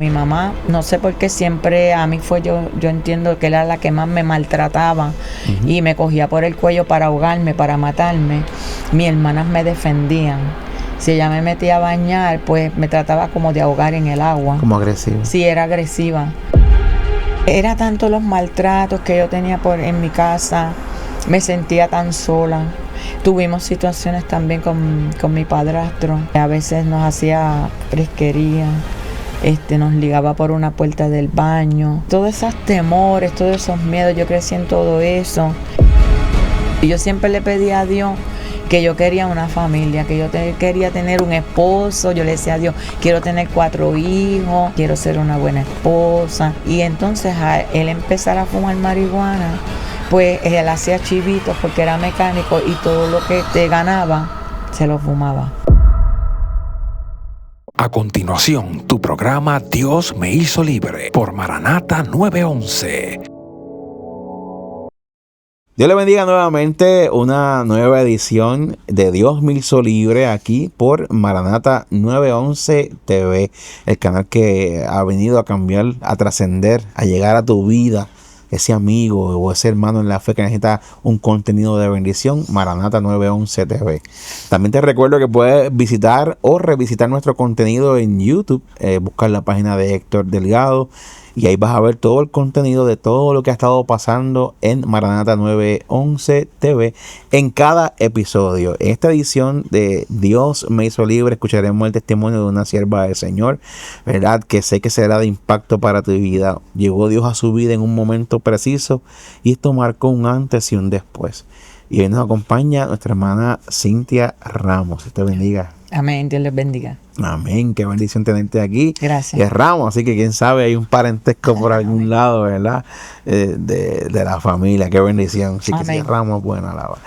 Mi mamá, no sé por qué siempre a mí yo entiendo que era la que más me maltrataba y me cogía por el cuello para ahogarme, para matarme. Mis hermanas me defendían. Si ella me metía a bañar, pues me trataba como de ahogar en el agua. Como agresiva. Sí, era agresiva. Era tanto los maltratos que yo tenía en mi casa, me sentía tan sola. Tuvimos situaciones también con mi padrastro. A veces nos hacía fresquería. Nos ligaba por una puerta del baño. Todos esos temores, todos esos miedos, yo crecí en todo eso. Y yo siempre le pedía a Dios que yo quería una familia, que yo quería tener un esposo. Yo le decía a Dios, quiero tener 4 hijos, quiero ser una buena esposa. Y entonces a él empezar a fumar marihuana, pues él hacía chivitos porque era mecánico y todo lo que te ganaba se lo fumaba. A continuación, tu programa Dios me hizo libre por Maranata 911. Dios le bendiga nuevamente, una nueva edición de Dios me hizo libre aquí por Maranata 911 TV, el canal que ha venido a cambiar, a trascender, a llegar a tu vida. Ese amigo o ese hermano en la fe que necesita un contenido de bendición, Maranata 911 TV. También te recuerdo que puedes visitar o revisitar nuestro contenido en YouTube, buscar la página de Héctor Delgado y ahí vas a ver todo el contenido de todo lo que ha estado pasando en Maranata 911 TV en cada episodio. En esta edición de Dios me hizo libre escucharemos el testimonio de una sierva del Señor, ¿verdad? Que sé que será de impacto para tu vida. Llegó Dios a su vida en un momento preciso y esto marcó un antes y un después. Y hoy nos acompaña nuestra hermana Cintia Ramos. Dios te bendiga. Amén, Dios les bendiga. Amén, qué bendición tenerte aquí. Gracias. Es Ramos, así que quién sabe, hay un parentesco por algún lado, ¿verdad? De la familia, qué bendición. Así que si es Ramos, buena alaba.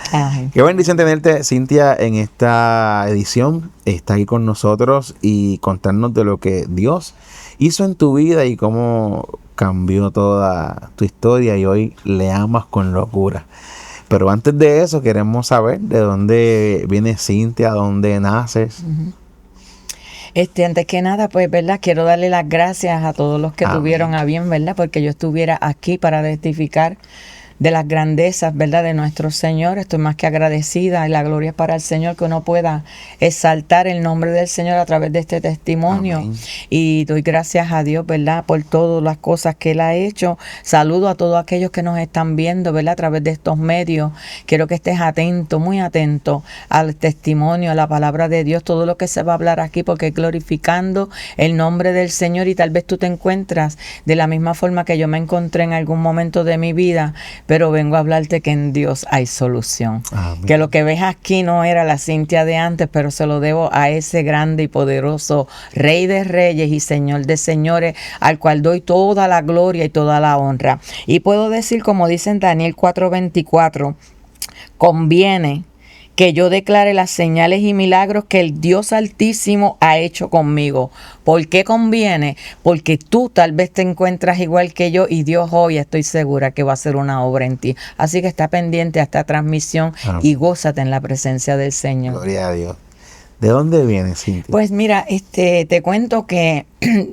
Qué bendición tenerte, Cintia, en esta edición. Está aquí con nosotros y contarnos de lo que Dios hizo en tu vida y cómo cambió toda tu historia y hoy le amas con locura. Pero antes de eso queremos saber de dónde viene Cintia, dónde naces. Antes que nada, pues, ¿verdad? Quiero darle las gracias a todos los que tuvieron a bien, ¿verdad? Porque yo estuviera aquí para testificar de las grandezas, ¿verdad? De nuestro Señor. Estoy más que agradecida y la gloria es para el Señor que uno pueda exaltar el nombre del Señor a través de este testimonio. Amén. Y doy gracias a Dios, ¿verdad? Por todas las cosas que Él ha hecho. Saludo a todos aquellos que nos están viendo, ¿verdad? A través de estos medios. Quiero que estés atento, muy atento al testimonio, a la palabra de Dios, todo lo que se va a hablar aquí, porque glorificando el nombre del Señor y tal vez tú te encuentras de la misma forma que yo me encontré en algún momento de mi vida, pero vengo a hablarte que en Dios hay solución. Amén. Que lo que ves aquí no era la Cintia de antes, pero se lo debo a ese grande y poderoso Rey de Reyes y Señor de Señores, al cual doy toda la gloria y toda la honra. Y puedo decir, como dice en Daniel 4:24, conviene que yo declare las señales y milagros que el Dios Altísimo ha hecho conmigo. ¿Por qué conviene? Porque tú tal vez te encuentras igual que yo y Dios hoy estoy segura que va a hacer una obra en ti. Así que está pendiente a esta transmisión. Amén. Y gózate en la presencia del Señor. Gloria a Dios. ¿De dónde vienes, Cintia? Pues mira, te cuento que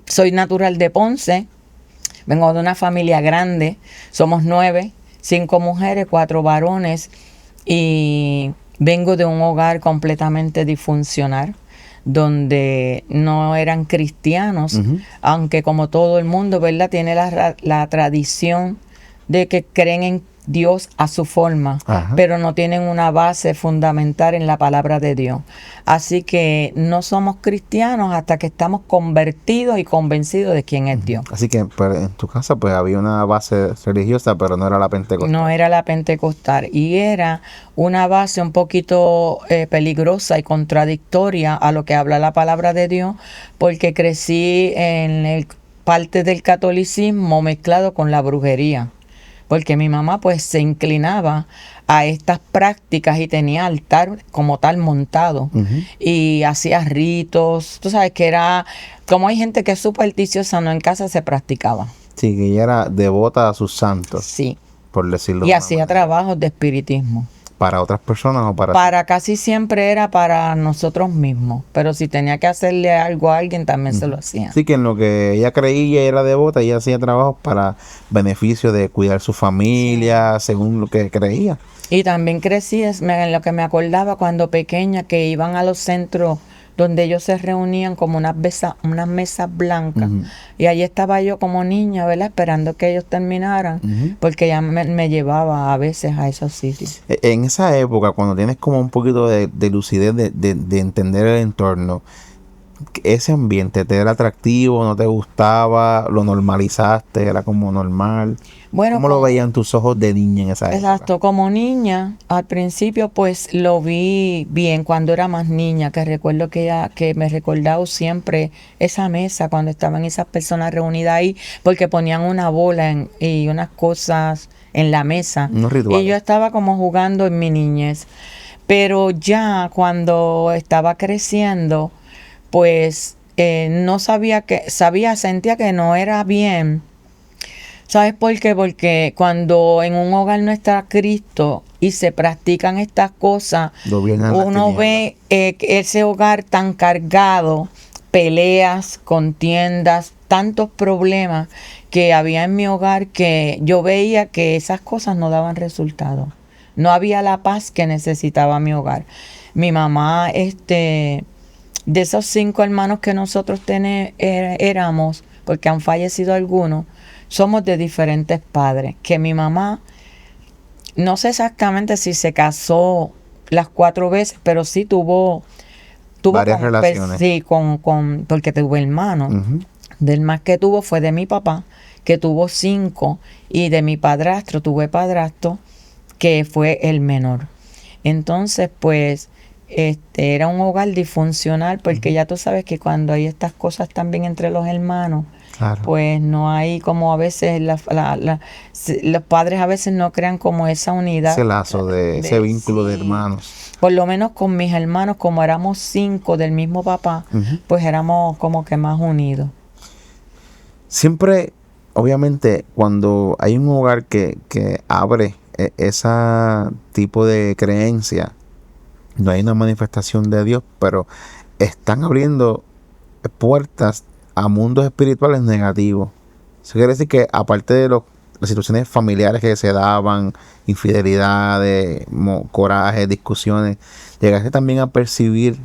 soy natural de Ponce. Vengo de una familia grande. Somos 9, 5 mujeres, 4 varones y vengo de un hogar completamente disfuncional, donde no eran cristianos, aunque como todo el mundo, ¿verdad? Tiene la tradición de que creen en Dios a su forma, pero no tienen una base fundamental en la palabra de Dios. Así que no somos cristianos hasta que estamos convertidos y convencidos de quién es Dios. Así que pues, en tu casa pues había una base religiosa, pero no era la pentecostal. No era la pentecostal y era una base un poquito peligrosa y contradictoria a lo que habla la palabra de Dios, porque crecí en el parte del catolicismo mezclado con la brujería. Porque mi mamá pues se inclinaba a estas prácticas y tenía altar como tal montado. Y hacía ritos. Tú sabes que era, como hay gente que es supersticiosa, no en casa se practicaba. Sí, que ella era devota a sus santos. Sí. Por decirlo. Y hacía trabajos de espiritismo. para otras personas o para... Para casi siempre era para nosotros mismos, pero si tenía que hacerle algo a alguien también se lo hacía. Así que en lo que ella creía y era devota, ella hacía trabajos para beneficio de cuidar su familia, según lo que creía. Y también crecí en lo que me acordaba cuando pequeña, que iban a los centros donde ellos se reunían como unas mesas blancas. Ujú. Y ahí estaba yo como niña, ¿verdad? Esperando que ellos terminaran, Ujú. porque ella me llevaba a veces a esos sitios. En esa época, cuando tienes como un poquito de lucidez de entender el entorno, ese ambiente te era atractivo, no te gustaba, lo normalizaste, era como normal. Bueno, ¿Cómo lo veían tus ojos de niña en esa época? exacto, como niña, al principio pues lo vi bien cuando era más niña, que recuerdo que me recordaba siempre esa mesa cuando estaban esas personas reunidas ahí, porque ponían una bola y unas cosas en la mesa. Unos rituales. Y yo estaba como jugando en mi niñez. Pero ya cuando estaba creciendo, pues no sentía que no era bien. ¿Sabes por qué? Porque cuando en un hogar no está Cristo y se practican estas cosas, Gobiernan las uno ve ese hogar tan cargado, peleas, contiendas, tantos problemas que había en mi hogar, que yo veía que esas cosas no daban resultado. No había la paz que necesitaba mi hogar. Mi mamá, de esos 5 hermanos que nosotros éramos, porque han fallecido algunos, somos de diferentes padres. Que mi mamá, no sé exactamente si se casó las 4 veces, pero sí tuvo varias relaciones. Sí, porque tuvo hermanos. Ujú. Del más que tuvo fue de mi papá, que tuvo 5, y de mi padrastro, tuve padrastro, que fue el menor. Entonces, pues, era un hogar disfuncional, porque ya tú sabes que cuando hay estas cosas también entre los hermanos, Claro. pues no hay como a veces, los padres a veces no crean como esa unidad. Ese lazo ese vínculo de sí. hermanos. Por lo menos con mis hermanos, como éramos 5 del mismo papá, Ujú. pues éramos como que más unidos. Siempre, obviamente, cuando hay un hogar que abre ese tipo de creencia, no hay una manifestación de Dios, pero están abriendo puertas a mundos espirituales negativos. Eso quiere decir que aparte de las situaciones familiares que se daban, infidelidades, corajes, discusiones, llegaste también a percibir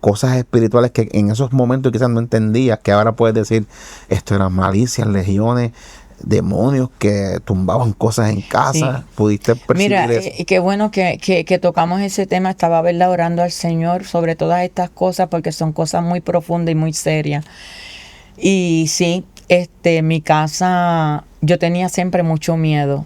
cosas espirituales que en esos momentos quizás no entendías, que ahora puedes decir, esto eran malicias, legiones, demonios que tumbaban cosas en casa. Sí. Pudiste percibir Mira, eso. y qué bueno que tocamos ese tema. Estaba, ¿verdad?, orando al Señor sobre todas estas cosas, porque son cosas muy profundas y muy serias. Y sí, mi casa, yo tenía siempre mucho miedo,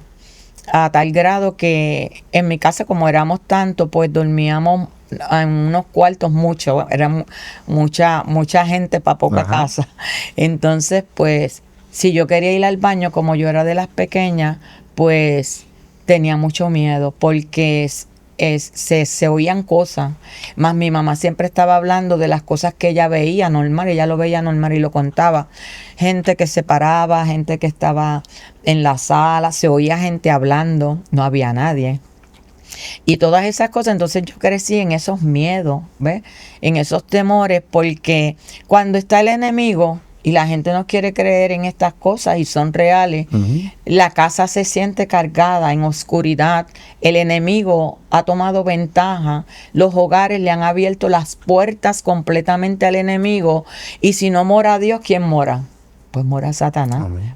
a tal grado que en mi casa, como éramos tantos, pues dormíamos en unos cuartos mucho, era mucha gente para poca Ajá. casa. Entonces, pues, si yo quería ir al baño, como yo era de las pequeñas, pues tenía mucho miedo, porque se oían cosas. Más mi mamá siempre estaba hablando de las cosas que ella veía normal, ella lo veía normal y lo contaba. Gente que se paraba, gente que estaba en la sala, se oía gente hablando, no había nadie. Y todas esas cosas, entonces yo crecí en esos miedos, ¿ves? En esos temores, porque cuando está el enemigo y la gente no quiere creer en estas cosas y son reales, Ujú. la casa se siente cargada en oscuridad, el enemigo ha tomado ventaja, los hogares le han abierto las puertas completamente al enemigo, y si no mora Dios, ¿quién mora? Pues mora Satanás, Amén.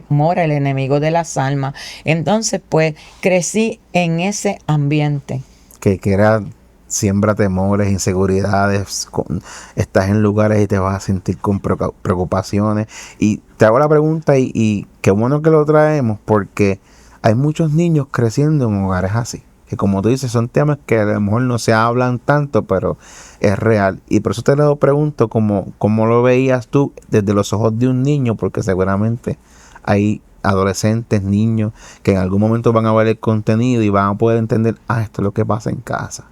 mora el enemigo de las almas. Entonces, pues, crecí en ese ambiente. Que era siembra temores, inseguridades, estás en lugares y te vas a sentir con preocupaciones. Y te hago la pregunta y qué bueno que lo traemos, porque hay muchos niños creciendo en hogares así, que como tú dices, son temas que a lo mejor no se hablan tanto, pero es real. Y por eso te lo pregunto, ¿cómo lo veías tú desde los ojos de un niño? Porque seguramente hay adolescentes, niños, que en algún momento van a ver el contenido y van a poder entender, esto es lo que pasa en casa.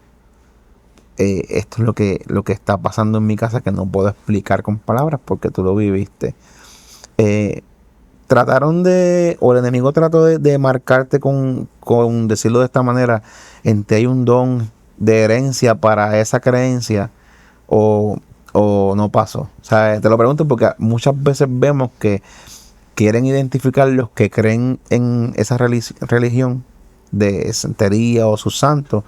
Esto es lo que está pasando en mi casa, que no puedo explicar con palabras porque tú lo viviste. trataron o el enemigo trató de marcarte con decirlo de esta manera, en ti hay un don de herencia para esa creencia, o no pasó. O sea, te lo pregunto porque muchas veces vemos que quieren identificar los que creen en esa religión de santería o sus santos,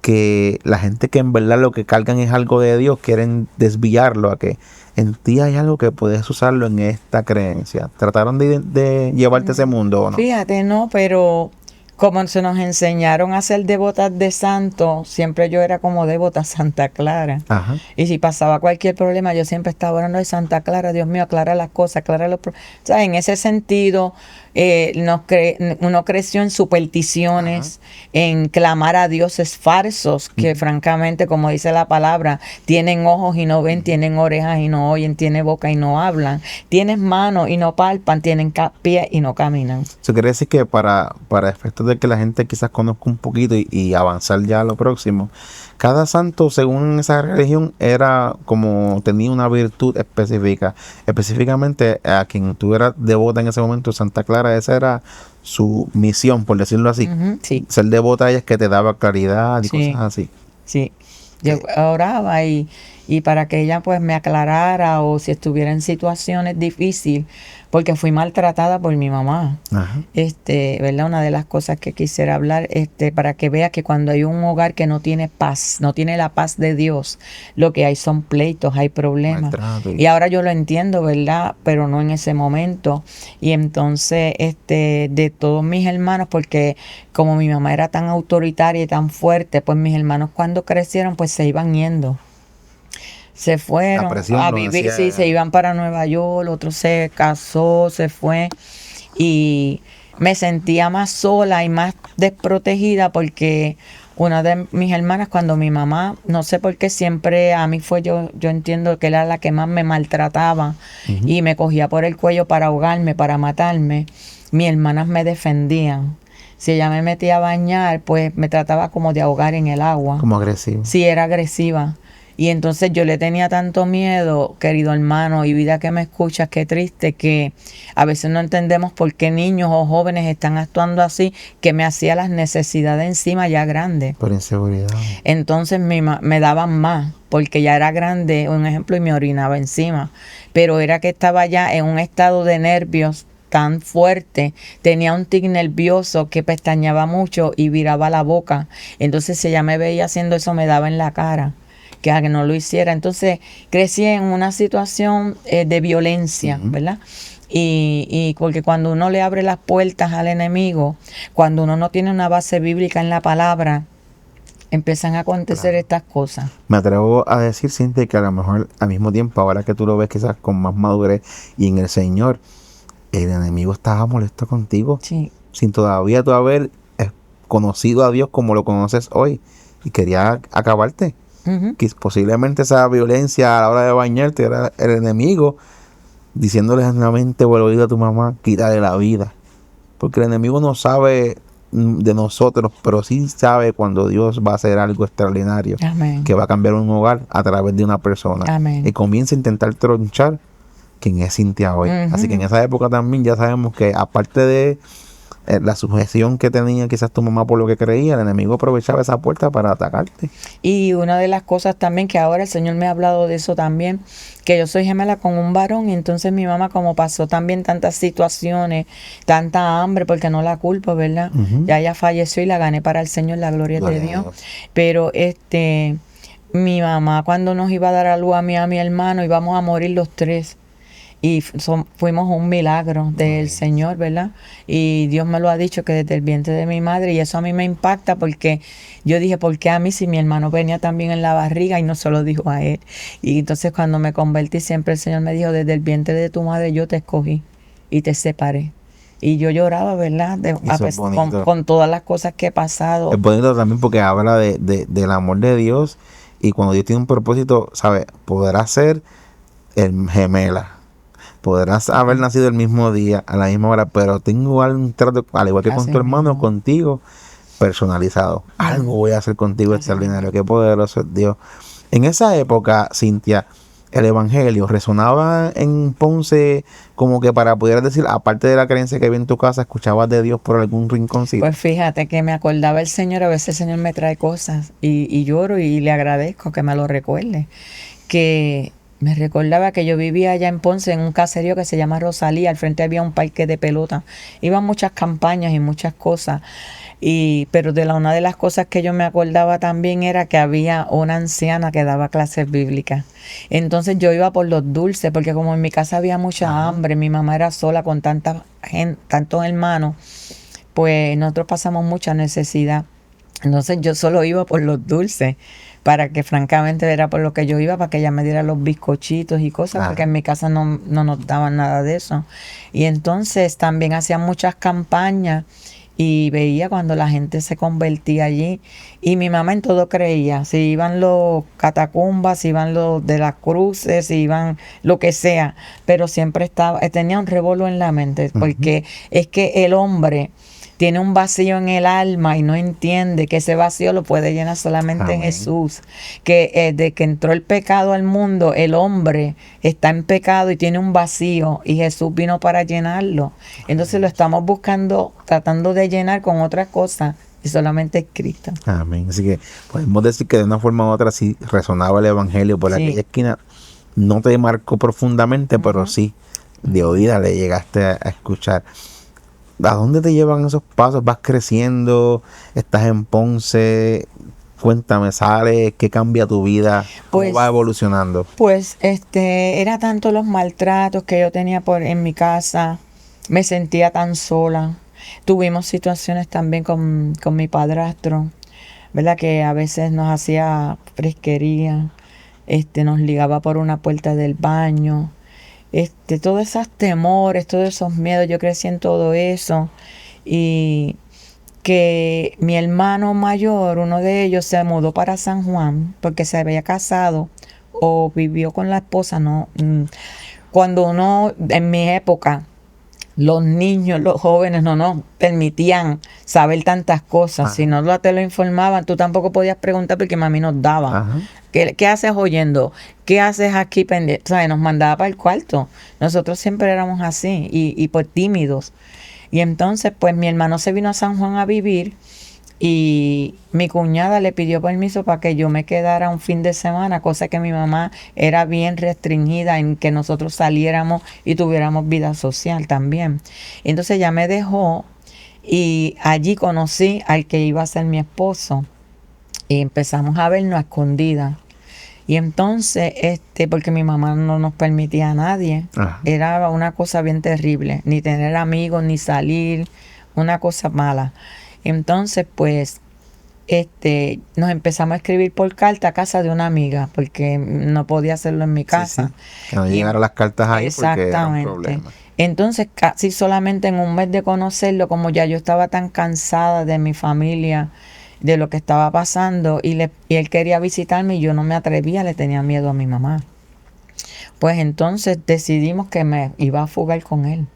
que la gente que en verdad lo que cargan es algo de Dios, quieren desviarlo a que en ti hay algo que puedes usarlo en esta creencia. ¿Trataron de llevarte a ese mundo o no? Fíjate, no, pero como se nos enseñaron a ser devotas de santo, siempre yo era como devota a Santa Clara. Ajá. Y si pasaba cualquier problema, yo siempre estaba orando de Santa Clara, Dios mío, aclara las cosas, aclara los problemas. O sea, en ese sentido, uno creció en supersticiones, en clamar a dioses falsos, que francamente, como dice la palabra, tienen ojos y no ven, tienen orejas y no oyen, tienen boca y no hablan, tienen manos y no palpan, tienen pies y no caminan. Eso quiere decir que para efectos de que la gente quizás conozca un poquito y avanzar ya a lo próximo, cada santo según esa religión era como tenía una virtud específica. Específicamente a quien tú eras devota en ese momento, Santa Clara, esa era su misión, por decirlo así. Sí. Ser devota a ella es que te daba claridad y cosas así. Sí, yo oraba y para que ella pues me aclarara, o si estuviera en situaciones difíciles, porque fui maltratada por mi mamá. Ajá. ¿Verdad? Una de las cosas que quisiera hablar, para que vea que cuando hay un hogar que no tiene paz, no tiene la paz de Dios, lo que hay son pleitos, hay problemas. Maltrato. Y ahora yo lo entiendo, ¿verdad? Pero no en ese momento. Y entonces, de todos mis hermanos, porque como mi mamá era tan autoritaria y tan fuerte, pues mis hermanos cuando crecieron, pues se iban yendo. Se fueron a vivir, sí, se iban para Nueva York, otro se casó, se fue, y me sentía más sola y más desprotegida porque una de mis hermanas, cuando mi mamá, no sé por qué siempre a mí fue, yo entiendo que era la que más me maltrataba y me cogía por el cuello para ahogarme, para matarme, mis hermanas me defendían. Si ella me metía a bañar, pues me trataba como de ahogar en el agua. Como agresivo. Sí, era agresiva. Y entonces yo le tenía tanto miedo, querido hermano y vida que me escuchas, qué triste que a veces no entendemos por qué niños o jóvenes están actuando así, que me hacía las necesidades encima ya grande. Por inseguridad. Entonces me daban más, porque ya era grande, un ejemplo, y me orinaba encima. Pero era que estaba ya en un estado de nervios tan fuerte, tenía un tic nervioso que pestañeaba mucho y viraba la boca. Entonces si ella me veía haciendo eso, me daba en la cara que a que no lo hiciera. Entonces crecí en una situación de violencia, ¿verdad? Y porque cuando uno le abre las puertas al enemigo, cuando uno no tiene una base bíblica en la palabra, empiezan a acontecer estas cosas. Me atrevo a decir, Cintia, que a lo mejor al mismo tiempo, ahora que tú lo ves quizás con más madurez y en el Señor, el enemigo estaba molesto contigo, Sí. sin todavía tú haber conocido a Dios como lo conoces hoy, y quería acabarte. Que posiblemente esa violencia a la hora de bañarte era el enemigo diciéndole nuevamente por el oído a tu mamá, quítale la vida, porque el enemigo no sabe de nosotros, pero sí sabe cuando Dios va a hacer algo extraordinario. Amén. Que va a cambiar un hogar a través de una persona. Amén. Y comienza a intentar tronchar quien es Cintia hoy. Así que en esa época también ya sabemos que aparte de la sujeción que tenía quizás tu mamá por lo que creía, el enemigo aprovechaba esa puerta para atacarte. Y una de las cosas también que ahora el Señor me ha hablado de eso también, que yo soy gemela con un varón, y entonces mi mamá, como pasó también tantas situaciones, tanta hambre, porque no la culpo, ¿verdad? Ya ella falleció y la gané para el Señor, la gloria de Dios. Pero mi mamá, cuando nos iba a dar a luz a mí y a mi hermano, íbamos a morir los tres. Y fuimos un milagro del Señor, ¿verdad? Y Dios me lo ha dicho, que desde el vientre de mi madre, y eso a mí me impacta, porque yo dije, ¿por qué a mí si mi hermano venía también en la barriga? Y no se lo dijo a él. Y entonces cuando me convertí, siempre el Señor me dijo, desde el vientre de tu madre yo te escogí y te separé. Y yo lloraba, ¿verdad? Con todas las cosas que he pasado. Es bonito también porque habla del amor de Dios, y cuando Dios tiene un propósito, ¿sabes? Podrás ser gemela, podrás haber nacido el mismo día, a la misma hora, pero tengo un trato, al igual que con tu hermano, contigo, personalizado. Algo voy a hacer contigo extraordinario. Qué poderoso es Dios. En esa época, Cintia, el evangelio resonaba en Ponce, como que para poder decir, aparte de la creencia que había en tu casa, escuchabas de Dios por algún rinconcito? Pues fíjate que me acordaba el Señor, a veces el Señor me trae cosas y lloro y le agradezco que me lo recuerde. Que me recordaba que yo vivía allá en Ponce, en un caserío que se llama Rosalía, al frente había un parque de pelota. Iban muchas campañas y muchas cosas. Pero una de las cosas que yo me acordaba también era que había una anciana que daba clases bíblicas. Entonces yo iba por los dulces, porque como en mi casa había mucha hambre, mi mamá era sola con tanta gente, tantos hermanos, pues nosotros pasamos mucha necesidad. Entonces yo solo iba por los dulces, para que francamente era por lo que yo iba, para que ella me diera los bizcochitos y cosas, porque en mi casa no nos daban nada de eso. Y entonces también hacían muchas campañas y veía cuando la gente se convertía allí. Y mi mamá en todo creía, si iban los catacumbas, si iban los de las cruces, si iban lo que sea, pero siempre tenía un revuelo en la mente, porque es que el hombre tiene un vacío en el alma y no entiende que ese vacío lo puede llenar solamente en Jesús. Que de que entró el pecado al mundo, el hombre está en pecado y tiene un vacío y Jesús vino para llenarlo. Entonces lo estamos buscando, tratando de llenar con otras cosas y solamente es Cristo. Amén. Así que podemos decir que de una forma u otra sí resonaba el evangelio por aquella esquina. No te marcó profundamente, pero sí de oída le llegaste a escuchar. ¿A dónde te llevan esos pasos? ¿Vas creciendo? ¿Estás en Ponce? Cuéntame, ¿sales? ¿Qué cambia tu vida? ¿Cómo va evolucionando? Pues era tanto los maltratos que yo tenía en mi casa. Me sentía tan sola. Tuvimos situaciones también con mi padrastro, ¿verdad? Que a veces nos hacía fresquería, nos ligaba por una puerta del baño. Todos esos temores, todos esos miedos, yo crecí en todo eso. Y que mi hermano mayor, uno de ellos, se mudó para San Juan porque se había casado o vivió con la esposa, no. Cuando uno, en mi época, los niños, los jóvenes no nos permitían saber tantas cosas. Si no te lo informaban, tú tampoco podías preguntar porque mami nos daba. ¿Qué haces oyendo? ¿Qué haces aquí pendiente? O sea, nos mandaba para el cuarto. Nosotros siempre éramos así y pues tímidos. Y entonces pues mi hermano se vino a San Juan a vivir y mi cuñada le pidió permiso para que yo me quedara un fin de semana, cosa que mi mamá era bien restringida en que nosotros saliéramos y tuviéramos vida social también. Entonces ella me dejó y allí conocí al que iba a ser mi esposo y empezamos a vernos a escondidas. Y entonces, porque mi mamá no nos permitía a nadie, era una cosa bien terrible, ni tener amigos, ni salir, una cosa mala. Entonces, pues, nos empezamos a escribir por carta a casa de una amiga, porque no podía hacerlo en mi casa. Que no llegaran las cartas ahí porque era un problema. Entonces, casi solamente en un mes de conocerlo, como ya yo estaba tan cansada de mi familia, de lo que estaba pasando, y él quería visitarme y yo no me atrevía, le tenía miedo a mi mamá. Pues entonces decidimos que me iba a fugar con él.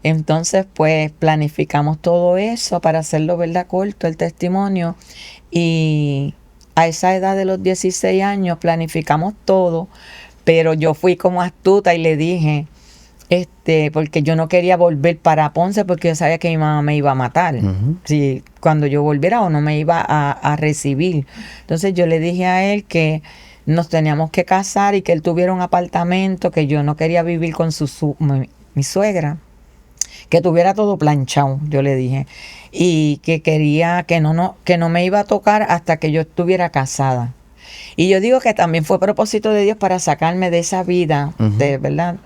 Entonces, pues planificamos todo eso para hacerlo, ¿verdad? Corto el testimonio. Y a esa edad de los 16 años planificamos todo, pero yo fui como astuta y le dije, porque yo no quería volver para Ponce porque yo sabía que mi mamá me iba a matar. Si cuando yo volviera o no me iba a recibir. Entonces yo le dije a él que nos teníamos que casar y que él tuviera un apartamento, que yo no quería vivir con mi suegra. Que tuviera todo planchado, yo le dije, y que quería que no me iba a tocar hasta que yo estuviera casada. Y yo digo que también fue propósito de Dios para sacarme de esa vida, de verdad.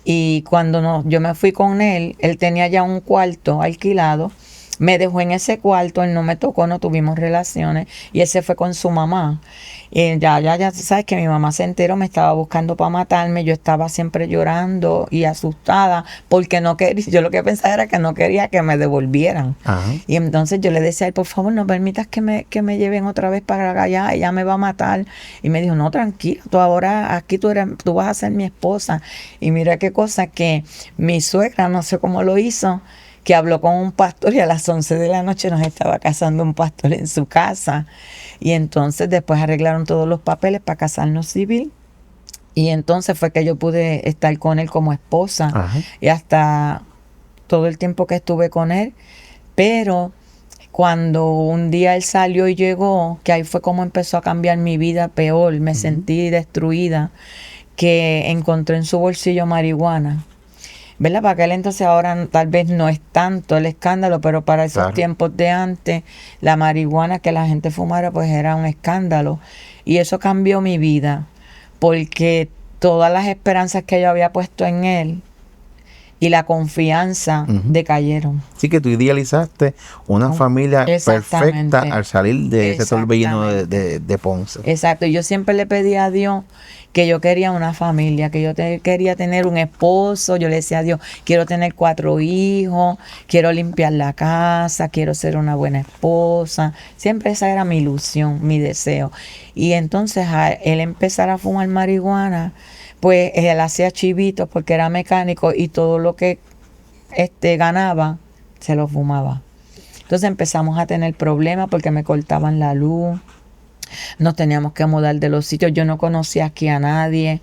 Y cuando yo me fui con él tenía ya un cuarto alquilado, me dejó en ese cuarto, él no me tocó, no tuvimos relaciones, y él se fue con su mamá. Y ya sabes que mi mamá se enteró, me estaba buscando para matarme, yo estaba siempre llorando y asustada, porque no quería, yo lo que pensaba era que no quería que me devolvieran. Y entonces yo le decía, por favor, no permitas que me lleven otra vez para allá, ella me va a matar. Y me dijo, no, tranquilo, tú ahora aquí tú vas a ser mi esposa. Y mira qué cosa, que mi suegra, no sé cómo lo hizo, que habló con un pastor y a las 11 de la noche nos estaba casando un pastor en su casa. Y entonces después arreglaron todos los papeles para casarnos civil. Y entonces fue que yo pude estar con él como esposa. Ajá. Y hasta todo el tiempo que estuve con él. Pero cuando un día él salió y llegó, que ahí fue como empezó a cambiar mi vida peor, me sentí destruida, que encontré en su bolsillo marihuana. ¿Verdad? Para aquel entonces ahora tal vez no es tanto el escándalo, pero para esos Claro. tiempos de antes, la marihuana que la gente fumara pues era un escándalo. Y eso cambió mi vida, porque todas las esperanzas que yo había puesto en él y la confianza decayeron. Así que tú idealizaste una familia Exactamente. perfecta al salir de ese torbellino Exactamente. de Ponce. Exacto, yo siempre le pedí a Dios que yo quería una familia, que yo quería tener un esposo. Yo le decía a Dios, quiero tener 4 hijos, quiero limpiar la casa, quiero ser una buena esposa. Siempre esa era mi ilusión, mi deseo. Y entonces a él empezar a fumar marihuana, pues él hacía chivitos porque era mecánico y todo lo que ganaba se lo fumaba. Entonces empezamos a tener problemas porque me cortaban la luz. Nos teníamos que mudar de los sitios. Yo no conocía aquí a nadie.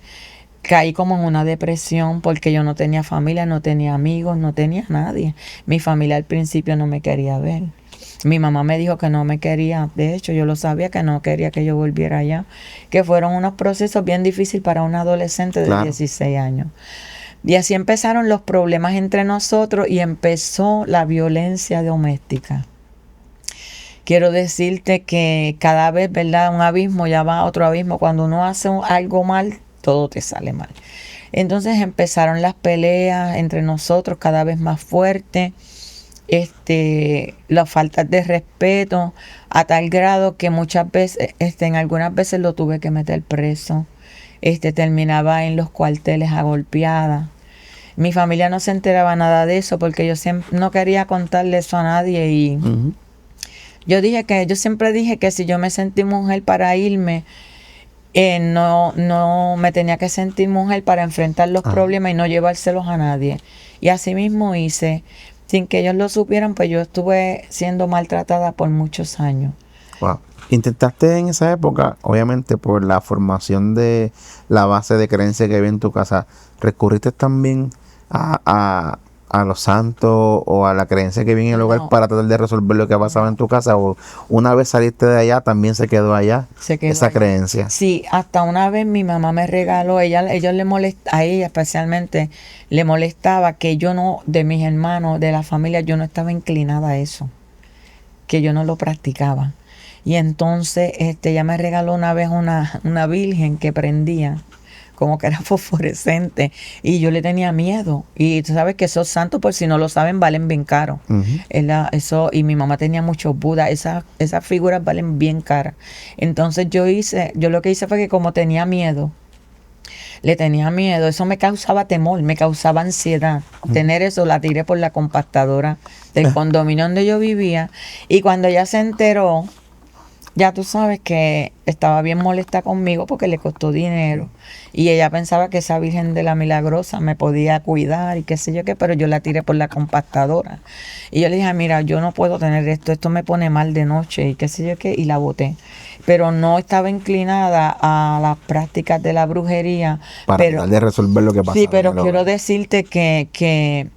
Caí como en una depresión porque yo no tenía familia, no tenía amigos, no tenía nadie. Mi familia al principio no me quería ver. Mi mamá me dijo que no me quería. De hecho, yo lo sabía, que no quería que yo volviera allá. Que fueron unos procesos bien difíciles para un adolescente de 16 años. Y así empezaron los problemas entre nosotros y empezó la violencia doméstica. Quiero decirte que cada vez, ¿verdad? Un abismo ya va a otro abismo. Cuando uno hace algo mal, todo te sale mal. Entonces empezaron las peleas entre nosotros cada vez más fuertes. Las faltas de respeto a tal grado que muchas veces, en algunas veces lo tuve que meter preso. Terminaba en los cuarteles a golpeadas. Mi familia no se enteraba nada de eso porque yo siempre no quería contarle eso a nadie y yo siempre dije que si yo me sentí mujer para irme, no me tenía que sentir mujer para enfrentar los problemas y no llevárselos a nadie. Y así mismo hice, sin que ellos lo supieran, pues yo estuve siendo maltratada por muchos años. Wow. Intentaste en esa época, obviamente por la formación de la base de creencia que había en tu casa, recurriste también a los santos o a la creencia que había en el hogar para tratar de resolver lo que pasaba en tu casa, o una vez saliste de allá también se quedó allá esa creencia. Sí, hasta una vez mi mamá me regaló, a ella especialmente le molestaba que yo no, de mis hermanos, de la familia, yo no estaba inclinada a eso, que yo no lo practicaba. Y entonces ella me regaló una vez una virgen que prendía, como que era fosforescente, y yo le tenía miedo. Y tú sabes que esos santos, por si no lo saben, valen bien caro. Y mi mamá tenía muchos budas, esas figuras valen bien caras. Entonces yo lo que hice fue que como tenía miedo, le tenía miedo, eso me causaba temor, me causaba ansiedad. Tener eso, la tiré por la compactadora del condominio donde yo vivía, y cuando ella se enteró, ya tú sabes que estaba bien molesta conmigo porque le costó dinero. Y ella pensaba que esa Virgen de la Milagrosa me podía cuidar y qué sé yo qué, pero yo la tiré por la compactadora. Y yo le dije, mira, yo no puedo tener esto me pone mal de noche y qué sé yo qué, y la boté. Pero no estaba inclinada a las prácticas de la brujería. Para tratar de resolver lo que pasaba. Sí, pero quiero decirte que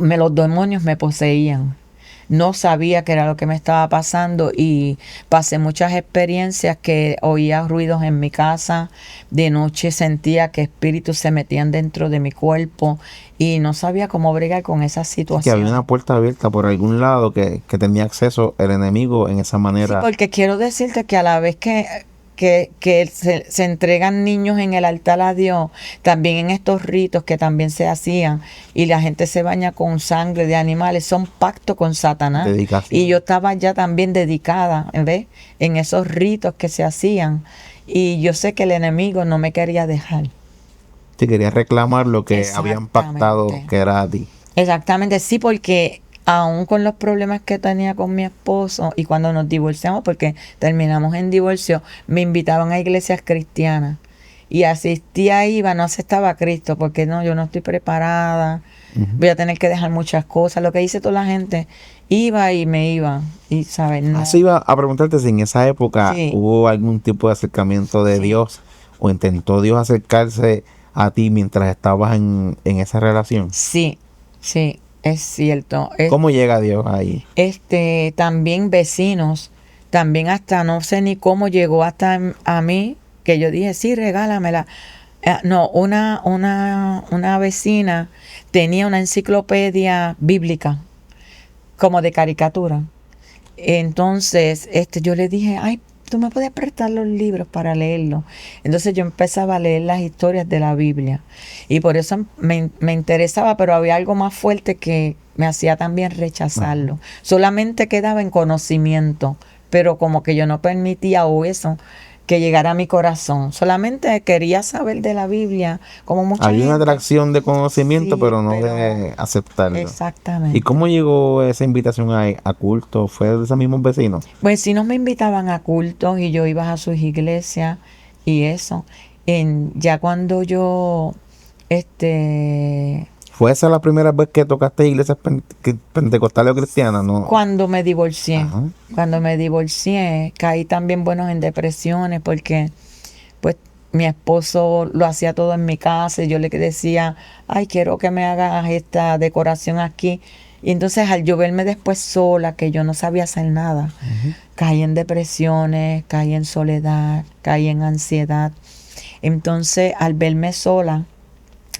los demonios me poseían. No sabía qué era lo que me estaba pasando y pasé muchas experiencias que oía ruidos en mi casa. De noche sentía que espíritus se metían dentro de mi cuerpo y no sabía cómo bregar con esa situación. Que había una puerta abierta por algún lado que tenía acceso el enemigo en esa manera. Sí, porque quiero decirte que a la vez que se entregan niños en el altar a Dios, también en estos ritos que también se hacían, y la gente se baña con sangre de animales, son pactos con Satanás. Dedicación. Y yo estaba ya también dedicada, ¿ves? En esos ritos que se hacían, y yo sé que el enemigo no me quería dejar. Sí, quería reclamar lo que habían pactado que era a ti. Exactamente, sí, porque aún con los problemas que tenía con mi esposo y cuando nos divorciamos, porque terminamos en divorcio, me invitaban a iglesias cristianas y asistía, iba, no aceptaba a Cristo porque no, yo no estoy preparada, voy a tener que dejar muchas cosas, lo que dice toda la gente, iba y me iba, y sabes, no. Así iba a preguntarte si en esa época hubo algún tipo de acercamiento de Dios o intentó Dios acercarse a ti mientras estabas en esa relación? Sí, sí, es cierto. ¿Cómo llega Dios ahí? También vecinos, también hasta no sé ni cómo llegó hasta a mí, que yo dije, sí, regálamela. No, una vecina tenía una enciclopedia bíblica, como de caricatura. Entonces, yo le dije, ay, tú me puedes prestar los libros para leerlos. Entonces yo empezaba a leer las historias de la Biblia. Y por eso me interesaba, pero había algo más fuerte que me hacía también rechazarlo. Solamente quedaba en conocimiento, pero como que yo no permitía o eso que llegara a mi corazón. Solamente quería saber de la Biblia, como mucha Había una gente. atracción de conocimiento, Sí, pero no de aceptarlo. Exactamente. ¿Y cómo llegó esa invitación a culto? ¿Fue de esos mismos vecinos? Pues si nos me invitaban a cultos y yo iba a sus iglesias y eso. Ya cuando yo, ¿Fue esa la primera vez que tocaste iglesias pentecostales o cristianas? ¿No? cuando me divorcié, Ajá. caí también, bueno, en depresiones porque, pues, mi esposo lo hacía todo en mi casa y yo le decía, ay, quiero que me hagas esta decoración aquí. Y entonces al yo verme después sola, que yo no sabía hacer nada, caí en depresiones, caí en soledad, caí en ansiedad. Entonces al verme sola,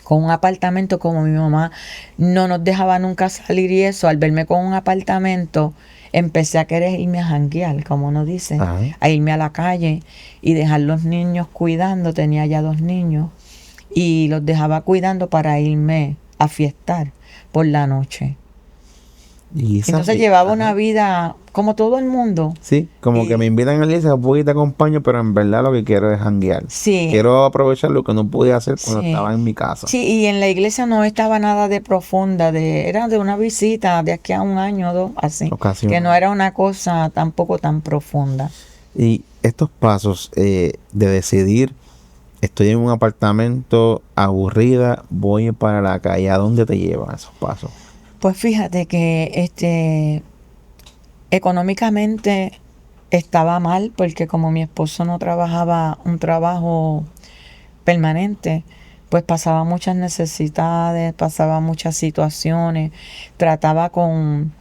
con un apartamento, como mi mamá no nos dejaba nunca salir y eso, al verme con un apartamento, empecé a querer irme a janguear, como uno dice, Ajá. a irme a la calle y dejar los niños cuidando. Tenía ya 2 niños y los dejaba cuidando para irme a fiestar por la noche. Y Entonces llevaba una vida como todo el mundo. Sí, como que me invitan a la iglesia, voy y te acompaño, pero en verdad lo que quiero es janguear. Sí. Quiero aprovechar lo que no pude hacer cuando Sí. estaba en mi casa. Sí, y en la iglesia no estaba nada de profunda, era de una visita de aquí a 1 año o 2, así. Ocasión. Que no era una cosa tampoco tan profunda. Y estos pasos de decidir, estoy en un apartamento aburrida, voy para la calle, ¿a dónde te llevan esos pasos? Pues fíjate que económicamente estaba mal porque como mi esposo no trabajaba un trabajo permanente, pues pasaba muchas necesidades, pasaba muchas situaciones, trataba con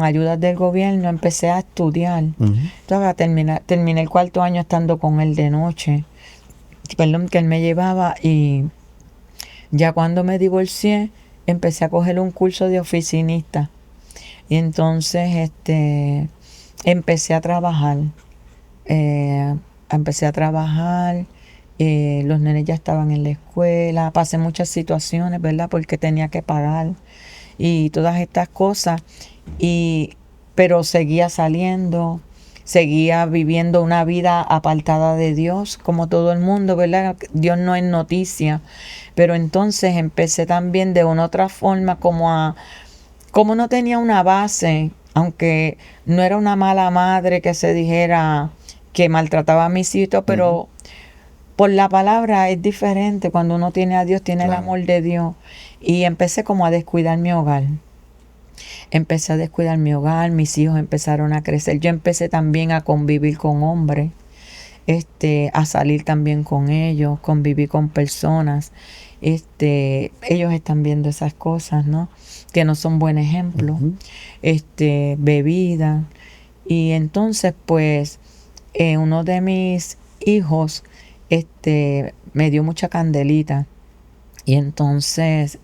ayudas del gobierno, empecé a estudiar. Entonces, terminé el 4º año estando con él de noche, que él me llevaba, y ya cuando me divorcié, empecé a coger un curso de oficinista. Y entonces empecé a trabajar. Los nenes ya estaban en la escuela. Pasé muchas situaciones, ¿verdad? Porque tenía que pagar y todas estas cosas. Pero seguía saliendo, seguía viviendo una vida apartada de Dios, como todo el mundo, ¿verdad? Dios no es noticia. Pero entonces empecé también de una otra forma como no tenía una base, aunque no era una mala madre que se dijera que maltrataba a mis hijos, pero por la palabra es diferente. Cuando uno tiene a Dios, tiene el amor de Dios. Y empecé como a descuidar mi hogar. Mis hijos empezaron a crecer. Yo empecé también a convivir con hombres, a salir también con ellos, convivir con personas. Ellos están viendo esas cosas, ¿no? Que no son buen ejemplo. Bebida. Y entonces, pues, uno de mis hijos, me dio mucha candelita. Y entonces,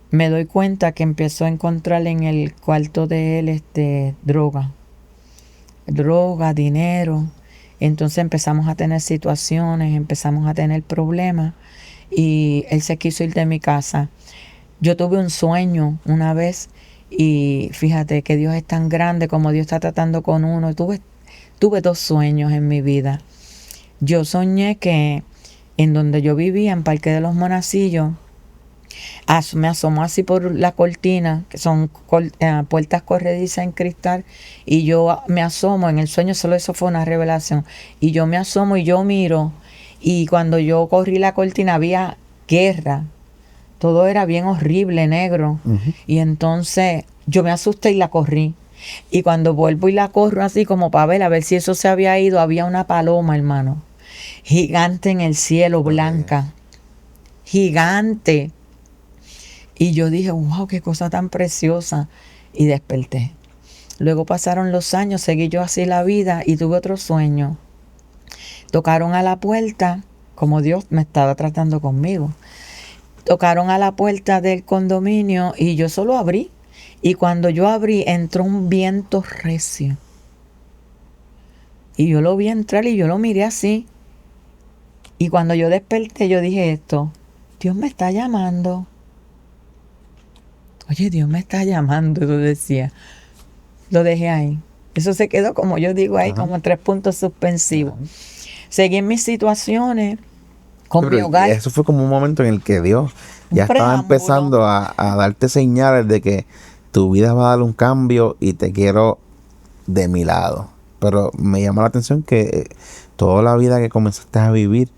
me doy cuenta que empezó a encontrar en el cuarto de él, droga, dinero. Entonces empezamos a tener situaciones, empezamos a tener problemas y él se quiso ir de mi casa. Yo tuve un sueño una vez y fíjate que Dios es tan grande como Dios está tratando con uno. Tuve 2 sueños en mi vida. Yo soñé que en donde yo vivía, en Parque de los Monacillos, me asomó así por la cortina, que son puertas corredizas en cristal, y yo me asomo en el sueño. Solo eso fue una revelación, y yo me asomo y yo miro, y cuando yo corrí la cortina había guerra, todo era bien horrible, negro. Y entonces yo me asusté y la corrí, y cuando vuelvo y la corro así como para ver a ver si eso se había ido, había una paloma, hermano. gigante en el cielo, blanca, gigante. Y yo dije, wow, qué cosa tan preciosa. Y desperté. Luego pasaron los años, seguí yo así la vida y tuve otro sueño. Tocaron a la puerta, como Dios me estaba tratando conmigo. Tocaron a la puerta del condominio y yo solo abrí. Y cuando yo abrí, entró un viento recio. Y yo lo vi entrar y yo lo miré así. Y cuando yo desperté, yo dije esto, Dios me está llamando. Oye, Dios me está llamando, yo decía. Lo dejé ahí. Eso se quedó, como yo digo ahí, Ajá. como 3 puntos suspensivos. Ajá. Seguí en mis situaciones, con mi Pero hogar. eso fue como un momento en el que Dios ya Un estaba preámbulo. empezando a darte señales de que tu vida va a dar un cambio y te quiero de mi lado. Pero me llama la atención que toda la vida que comenzaste a vivir,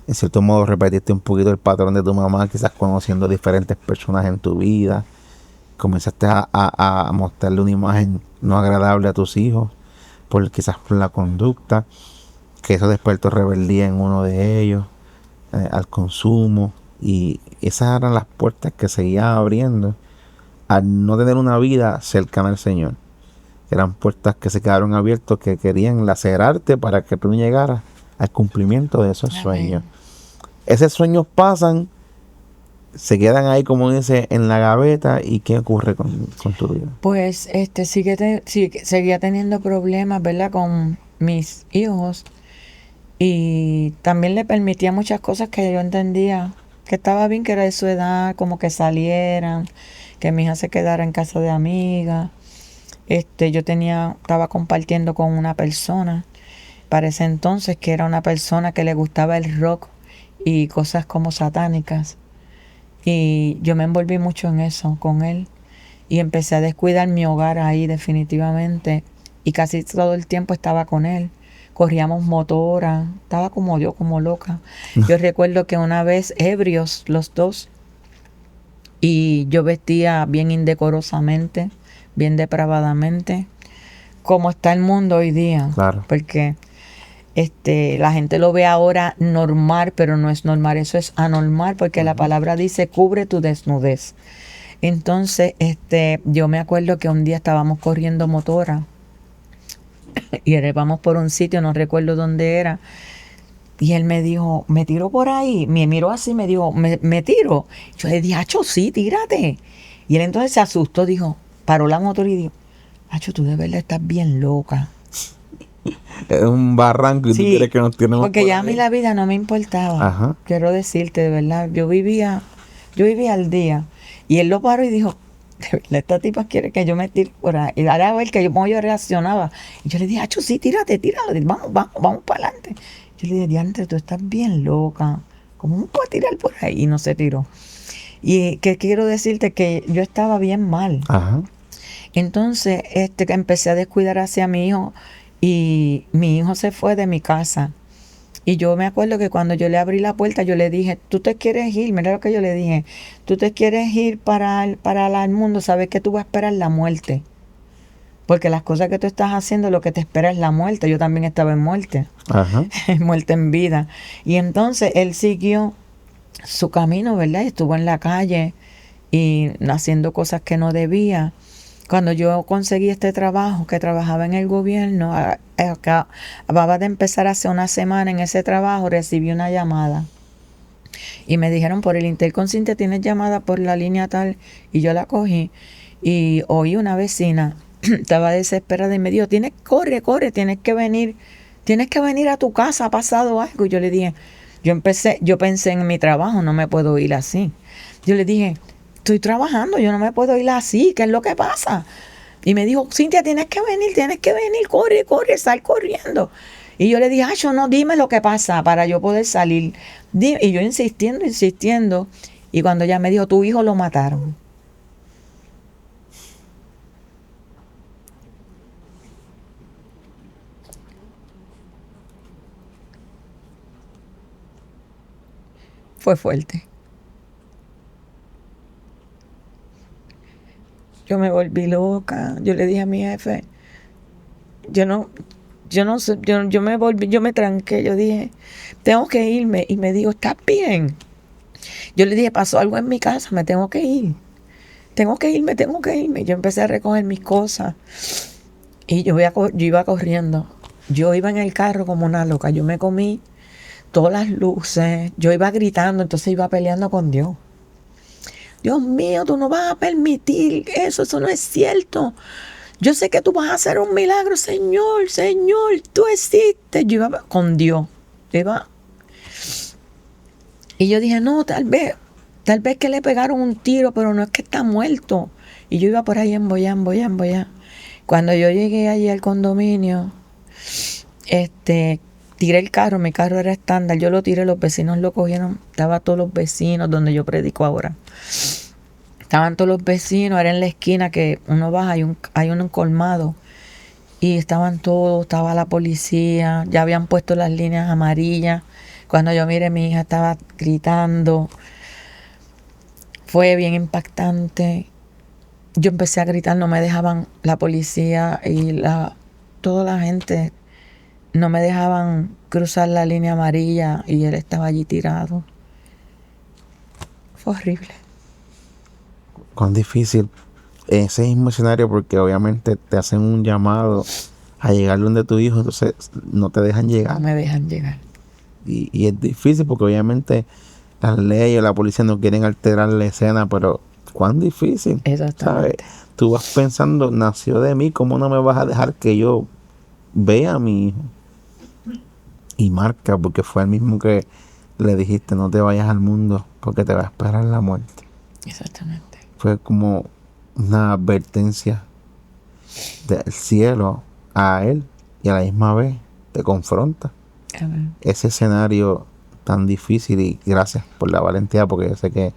en cierto modo repetiste un poquito el patrón de tu mamá, quizás conociendo diferentes personas en tu vida. Comenzaste a mostrarle una imagen no agradable a tus hijos, quizás por la conducta, que eso despertó rebeldía en uno de ellos, al consumo, y esas eran las puertas que seguían abriendo al no tener una vida cercana al Señor. Eran puertas que se quedaron abiertas, que querían lacerarte para que tú no llegaras al cumplimiento de esos sueños. Esos sueños pasan, se quedan ahí, como dice, en la gaveta. ¿Y qué ocurre con tu vida? Pues seguía teniendo problemas, ¿verdad? Con mis hijos. Y también le permitía muchas cosas que yo entendía que estaba bien, que era de su edad, como que salieran, que mi hija se quedara en casa de amiga. Estaba compartiendo con una persona, para ese entonces, que era una persona que le gustaba el rock y cosas como satánicas. Y yo me envolví mucho en eso con él. Y empecé a descuidar mi hogar ahí definitivamente. Y casi todo el tiempo estaba con él. Corríamos motora. Estaba como yo, como loca. Yo recuerdo que una vez ebrios los dos. Y yo vestía bien indecorosamente, bien depravadamente. Como está el mundo hoy día. Claro. Porque la gente lo ve ahora normal, pero no es normal. Eso es anormal, porque la palabra dice, cubre tu desnudez. Entonces, yo me acuerdo que un día estábamos corriendo motora y vamos por un sitio, no recuerdo dónde era, y él me dijo, me tiro por ahí. Me miró así, me dijo, me tiro. Yo le dije, Acho, sí, tírate. Y él entonces se asustó, dijo, paró la motora y dijo, Acho, tú de verdad estás bien loca. Es un barranco y Sí, tú quieres que nos tiremos porque por ya a ahí. mí la vida no me importaba. Ajá. Quiero decirte, de verdad, yo vivía al día. Y él lo paró y dijo, de verdad, esta tipa quiere que yo me tire por ahí. Y ahora a ver cómo yo reaccionaba. Y yo le dije, Acho, sí, tíralo, vamos para adelante. Yo le dije, diantre, tú estás bien loca. ¿Cómo me puedo tirar por ahí? Y no se tiró. Y que quiero decirte que yo estaba bien mal. Ajá. Entonces, que empecé a descuidar hacia mi hijo y mi hijo se fue de mi casa. Y yo me acuerdo que cuando yo le abrí la puerta, yo le dije, tú te quieres ir, mira lo que yo le dije, tú te quieres ir para el mundo, sabes que tú vas a esperar la muerte. Porque las cosas que tú estás haciendo, lo que te espera es la muerte. Yo también estaba en muerte, Ajá. muerte en vida. Y entonces él siguió su camino, ¿verdad? Estuvo en la calle y haciendo cosas que no debía. Cuando yo conseguí este trabajo, que trabajaba en el gobierno, acababa de empezar hace una semana en ese trabajo, recibí una llamada. Y me dijeron, por el Intercom, Cintia, tienes llamada por la línea tal. Y yo la cogí y oí una vecina, estaba desesperada y me dijo, corre, tienes que venir a tu casa, ha pasado algo. Y yo le dije, yo pensé en mi trabajo, no me puedo ir así. Yo le dije, estoy trabajando, yo no me puedo ir así, ¿qué es lo que pasa? Y me dijo, Cintia, tienes que venir, corre, sal corriendo. Y yo le dije, yo no, dime lo que pasa para yo poder salir. Y yo insistiendo. Y cuando ella me dijo, tu hijo lo mataron. Fue fuerte. Yo me volví loca. Yo le dije a mi jefe, yo no, yo no sé, yo me volví, yo me tranqué, yo dije, tengo que irme. Y me dijo, ¿estás bien? Yo le dije, pasó algo en mi casa, me tengo que ir. Tengo que irme. Yo empecé a recoger mis cosas. Y yo iba corriendo. Yo iba en el carro como una loca. Yo me comí todas las luces. Yo iba gritando, entonces iba peleando con Dios. Dios mío, tú no vas a permitir eso no es cierto. Yo sé que tú vas a hacer un milagro, Señor, tú existes. Yo iba con Dios. Y yo dije, no, tal vez que le pegaron un tiro, pero no es que está muerto. Y yo iba por ahí embollá. Cuando yo llegué allí al condominio, tiré el carro, mi carro era estándar, yo lo tiré, los vecinos lo cogieron, estaban todos los vecinos donde yo predico ahora. Estaban todos los vecinos, era en la esquina que uno baja, hay un colmado. Y estaban todos, estaba la policía, ya habían puesto las líneas amarillas. Cuando yo miré, mi hija estaba gritando. Fue bien impactante. Yo empecé a gritar, no me dejaban, la policía y toda la gente, no me dejaban cruzar la línea amarilla y él estaba allí tirado. Fue horrible. Cuán difícil ese mismo escenario, porque obviamente te hacen un llamado a llegar donde tu hijo, entonces no te dejan llegar. No me dejan llegar. Y es difícil porque obviamente las leyes o la policía no quieren alterar la escena, pero cuán difícil. Exactamente. ¿Sabes? Tú vas pensando, nació de mí, ¿cómo no me vas a dejar que yo vea a mi hijo? Y marca, porque fue el mismo que le dijiste, no te vayas al mundo porque te va a esperar la muerte. Exactamente. Fue como una advertencia del cielo a él y a la misma vez te confronta. Amén. Ese escenario tan difícil, y gracias por la valentía, porque yo sé que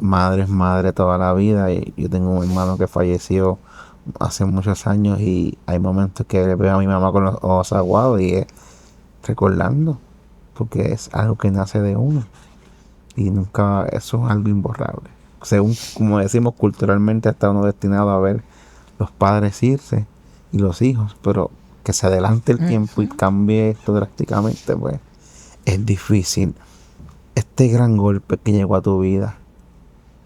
madre es madre toda la vida, y yo tengo un hermano que falleció hace muchos años y hay momentos que veo a mi mamá con los ojos aguados y es recordando, porque es algo que nace de uno y nunca, eso es algo imborrable. Según, como decimos, culturalmente está uno destinado a ver los padres irse y los hijos, pero que se adelante el tiempo y cambie esto drásticamente, pues es difícil. Este gran golpe que llegó a tu vida,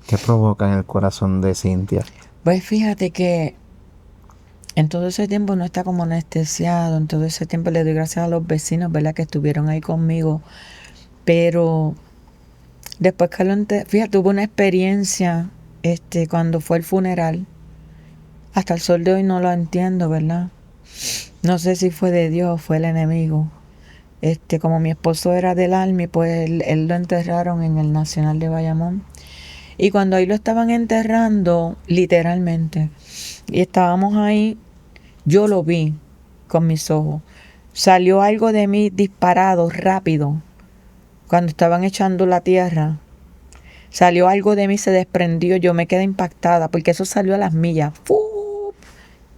¿qué provoca en el corazón de Cintia? Pues fíjate que en todo ese tiempo no está como anestesiado, en todo ese tiempo le doy gracias a los vecinos, ¿verdad?, que estuvieron ahí conmigo, pero después que fíjate, tuve una experiencia cuando fue el funeral, hasta el sol de hoy no lo entiendo, ¿verdad? No sé si fue de Dios o fue el enemigo. Como mi esposo era del Army, pues él lo enterraron en el Nacional de Bayamón. Y cuando ahí lo estaban enterrando, literalmente, y estábamos ahí, yo lo vi con mis ojos. Salió algo de mí disparado, rápido. Cuando estaban echando la tierra, salió algo de mí, se desprendió. Yo me quedé impactada porque eso salió a las millas. ¡Fu!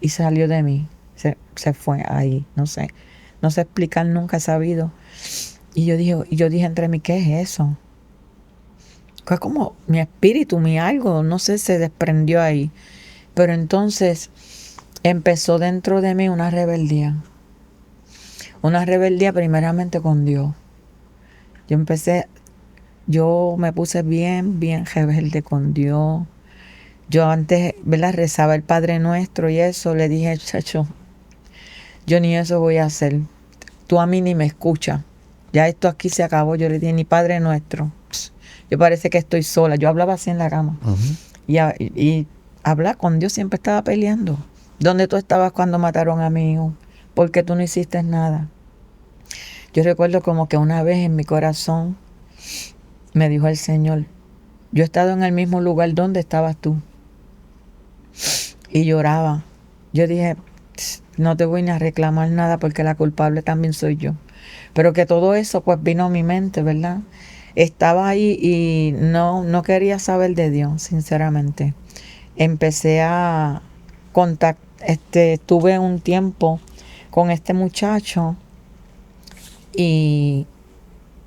Y salió de mí. Se fue ahí, no sé. No sé explicar, nunca he sabido. Y yo dije entre mí, ¿qué es eso? Fue como mi espíritu, mi algo, no sé, se desprendió ahí. Pero entonces empezó dentro de mí una rebeldía. Una rebeldía primeramente con Dios. Yo me puse bien rebelde con Dios. Yo antes, ¿verdad?, rezaba el Padre Nuestro y eso, le dije, chacho, yo ni eso voy a hacer. Tú a mí ni me escuchas. Ya esto aquí se acabó. Yo le dije, ni Padre Nuestro. Yo parece que estoy sola. Yo hablaba así en la cama. Y hablar con Dios siempre estaba peleando. ¿Dónde tú estabas cuando mataron a mi hijo? ¿Por qué tú no hiciste nada? Yo recuerdo como que una vez en mi corazón me dijo el Señor, yo he estado en el mismo lugar donde estabas tú. Y lloraba. Yo dije, no te voy ni a reclamar nada porque la culpable también soy yo. Pero que todo eso pues vino a mi mente, ¿verdad? Estaba ahí y no quería saber de Dios, sinceramente. Empecé a estuve un tiempo con este muchacho y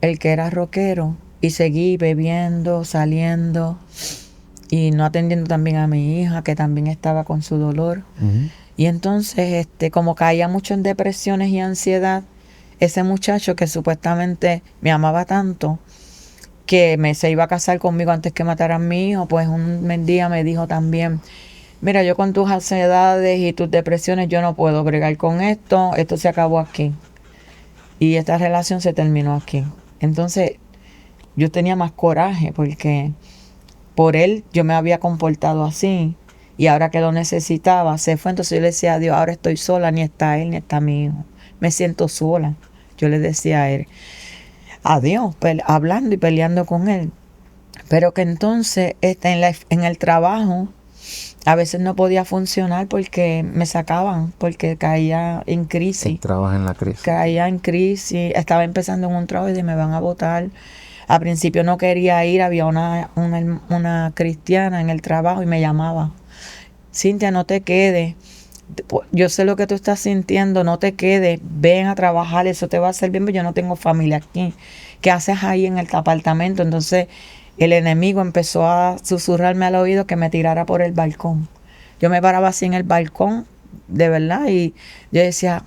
el que era rockero, y seguí bebiendo, saliendo y no atendiendo también a mi hija que también estaba con su dolor. Y entonces, como caía mucho en depresiones y ansiedad, ese muchacho que supuestamente me amaba tanto, que se iba a casar conmigo antes que mataran a mi hijo, pues un día me dijo también, mira, yo con tus ansiedades y tus depresiones, yo no puedo bregar con esto se acabó aquí. Y esta relación se terminó aquí. Entonces, yo tenía más coraje porque por él yo me había comportado así y ahora que lo necesitaba se fue. Entonces yo le decía a Dios, ahora estoy sola, ni está él ni está mi hijo, me siento sola. Yo le decía a él, a Dios, hablando y peleando con él, pero que entonces en el trabajo a veces no podía funcionar porque me sacaban, porque caía en crisis. Trabaja en la crisis. Caía en crisis, estaba empezando en un trabajo y me van a botar. Al principio no quería ir, había una cristiana en el trabajo y me llamaba. Cintia, no te quedes. Yo sé lo que tú estás sintiendo, no te quedes. Ven a trabajar, eso te va a hacer bien, pero yo no tengo familia aquí. ¿Qué haces ahí en el apartamento? Entonces el enemigo empezó a susurrarme al oído que me tirara por el balcón. Yo me paraba así en el balcón, de verdad, y yo decía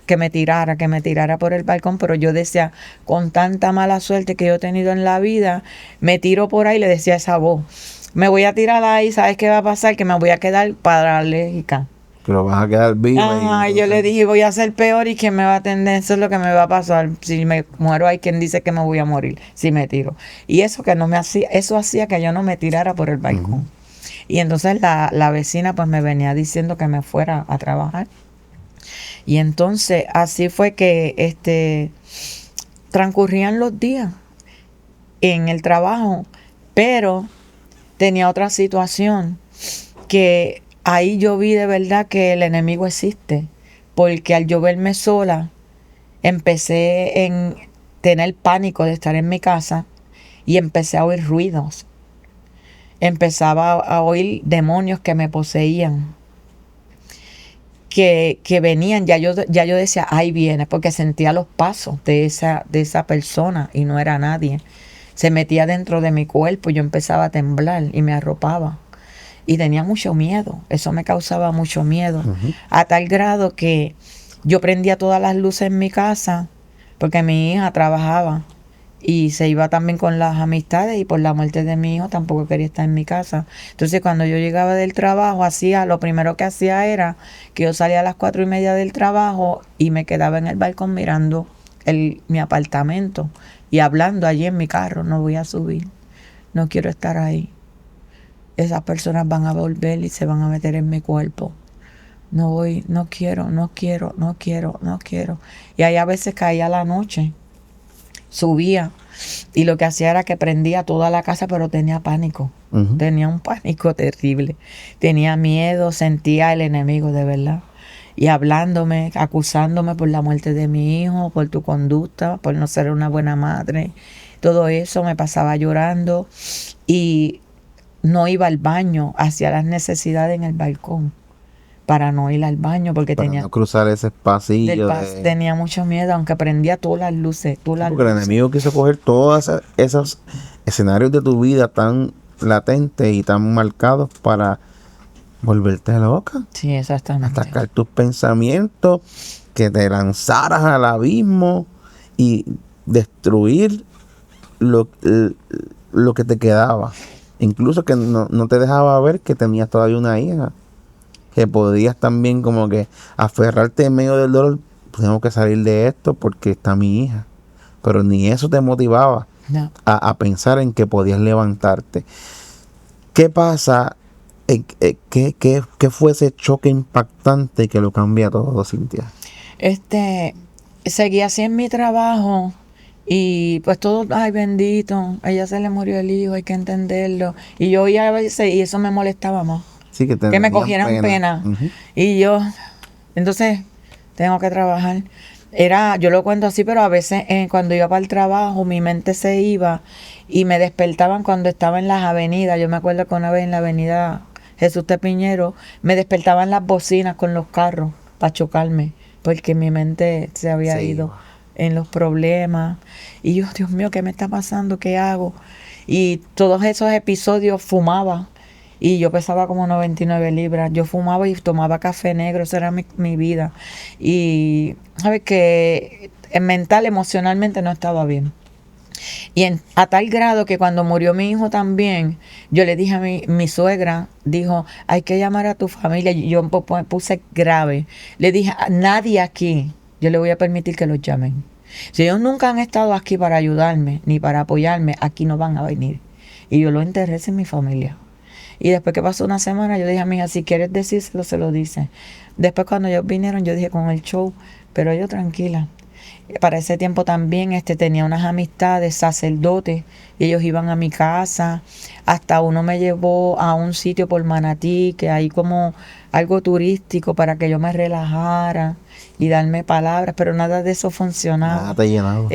que me tirara por el balcón, pero yo decía, con tanta mala suerte que yo he tenido en la vida, me tiro por ahí y le decía a esa voz, me voy a tirar ahí, ¿sabes qué va a pasar? Que me voy a quedar paralítica. Que lo vas a quedar viva. Ajá, y yo le dije, voy a ser peor y ¿quién me va a atender? Eso es lo que me va a pasar. Si me muero, hay quien dice que me voy a morir si me tiro. Y eso que no me hacía, eso hacía que yo no me tirara por el balcón. Uh-huh. Y entonces la vecina pues me venía diciendo que me fuera a trabajar. Y entonces así fue que transcurrían los días en el trabajo, pero tenía otra situación que ahí yo vi de verdad que el enemigo existe, porque al yo verme sola, empecé en tener pánico de estar en mi casa y empecé a oír ruidos. Empezaba a oír demonios que me poseían, que venían, ya yo decía, ahí viene, porque sentía los pasos de esa persona y no era nadie. Se metía dentro de mi cuerpo y yo empezaba a temblar y me arropaba. Y tenía mucho miedo, eso me causaba mucho miedo, uh-huh. A tal grado que yo prendía todas las luces en mi casa porque mi hija trabajaba y se iba también con las amistades y por la muerte de mi hijo tampoco quería estar en mi casa. Entonces cuando yo llegaba del trabajo, lo primero que hacía era que yo salía a las 4:30 del trabajo y me quedaba en el balcón mirando mi apartamento y hablando allí en mi carro, no voy a subir, no quiero estar ahí. Esas personas van a volver y se van a meter en mi cuerpo. No voy, no quiero. Y ahí a veces caía la noche, subía y lo que hacía era que prendía toda la casa, pero tenía pánico. Uh-huh. Tenía un pánico terrible. Tenía miedo, sentía el enemigo de verdad. Y hablándome, acusándome por la muerte de mi hijo, por tu conducta, por no ser una buena madre. Todo eso me pasaba llorando y no iba al baño, hacía las necesidades en el balcón para no ir al baño porque para no cruzar ese pasillo. Tenía mucho miedo, aunque prendía todas las luces. Porque el enemigo quiso coger todos esos escenarios de tu vida tan latentes y tan marcados para volverte loca. Sí, exactamente. Atacar tus pensamientos, que te lanzaras al abismo y destruir lo que te quedaba. Incluso que no te dejaba ver que tenías todavía una hija. Que podías también como que aferrarte en medio del dolor. Pues tengo que salir de esto porque está mi hija. Pero ni eso te motivaba a pensar en que podías levantarte. ¿Qué pasa? ¿Qué fue ese choque impactante que lo cambia todo, Cintia? Seguí así en mi trabajo. Y pues todo, ay bendito, a ella se le murió el hijo, hay que entenderlo. Y yo oía a veces, y eso me molestaba más. Sí, que me cogieran pena. Uh-huh. Y yo, entonces, tengo que trabajar. Yo lo cuento así, pero a veces cuando iba para el trabajo, mi mente se iba y me despertaban cuando estaba en las avenidas. Yo me acuerdo que una vez en la avenida Jesús de Piñero, me despertaban las bocinas con los carros para chocarme, porque mi mente se había ido en los problemas. Y yo, Dios mío, ¿qué me está pasando? ¿Qué hago? Y todos esos episodios fumaba y yo pesaba como 99 libras. Yo fumaba y tomaba café negro, esa era mi vida. Y sabes que mental, emocionalmente no estaba bien. Y a tal grado que cuando murió mi hijo también, yo le dije a mi suegra, dijo, hay que llamar a tu familia. Y yo puse grave. Le dije, a nadie aquí, yo le voy a permitir que los llamen. Si ellos nunca han estado aquí para ayudarme, ni para apoyarme, aquí no van a venir. Y yo lo enterré sin mi familia. Y después que pasó una semana, yo dije a mi hija, si quieres decírselo, se lo dice. Después cuando ellos vinieron, yo dije con el show, pero yo tranquila. Para ese tiempo también tenía unas amistades, sacerdotes, y ellos iban a mi casa. Hasta uno me llevó a un sitio por Manatí, que hay como algo turístico para que yo me relajara y darme palabras, pero nada de eso funcionaba. Nada te llenaba.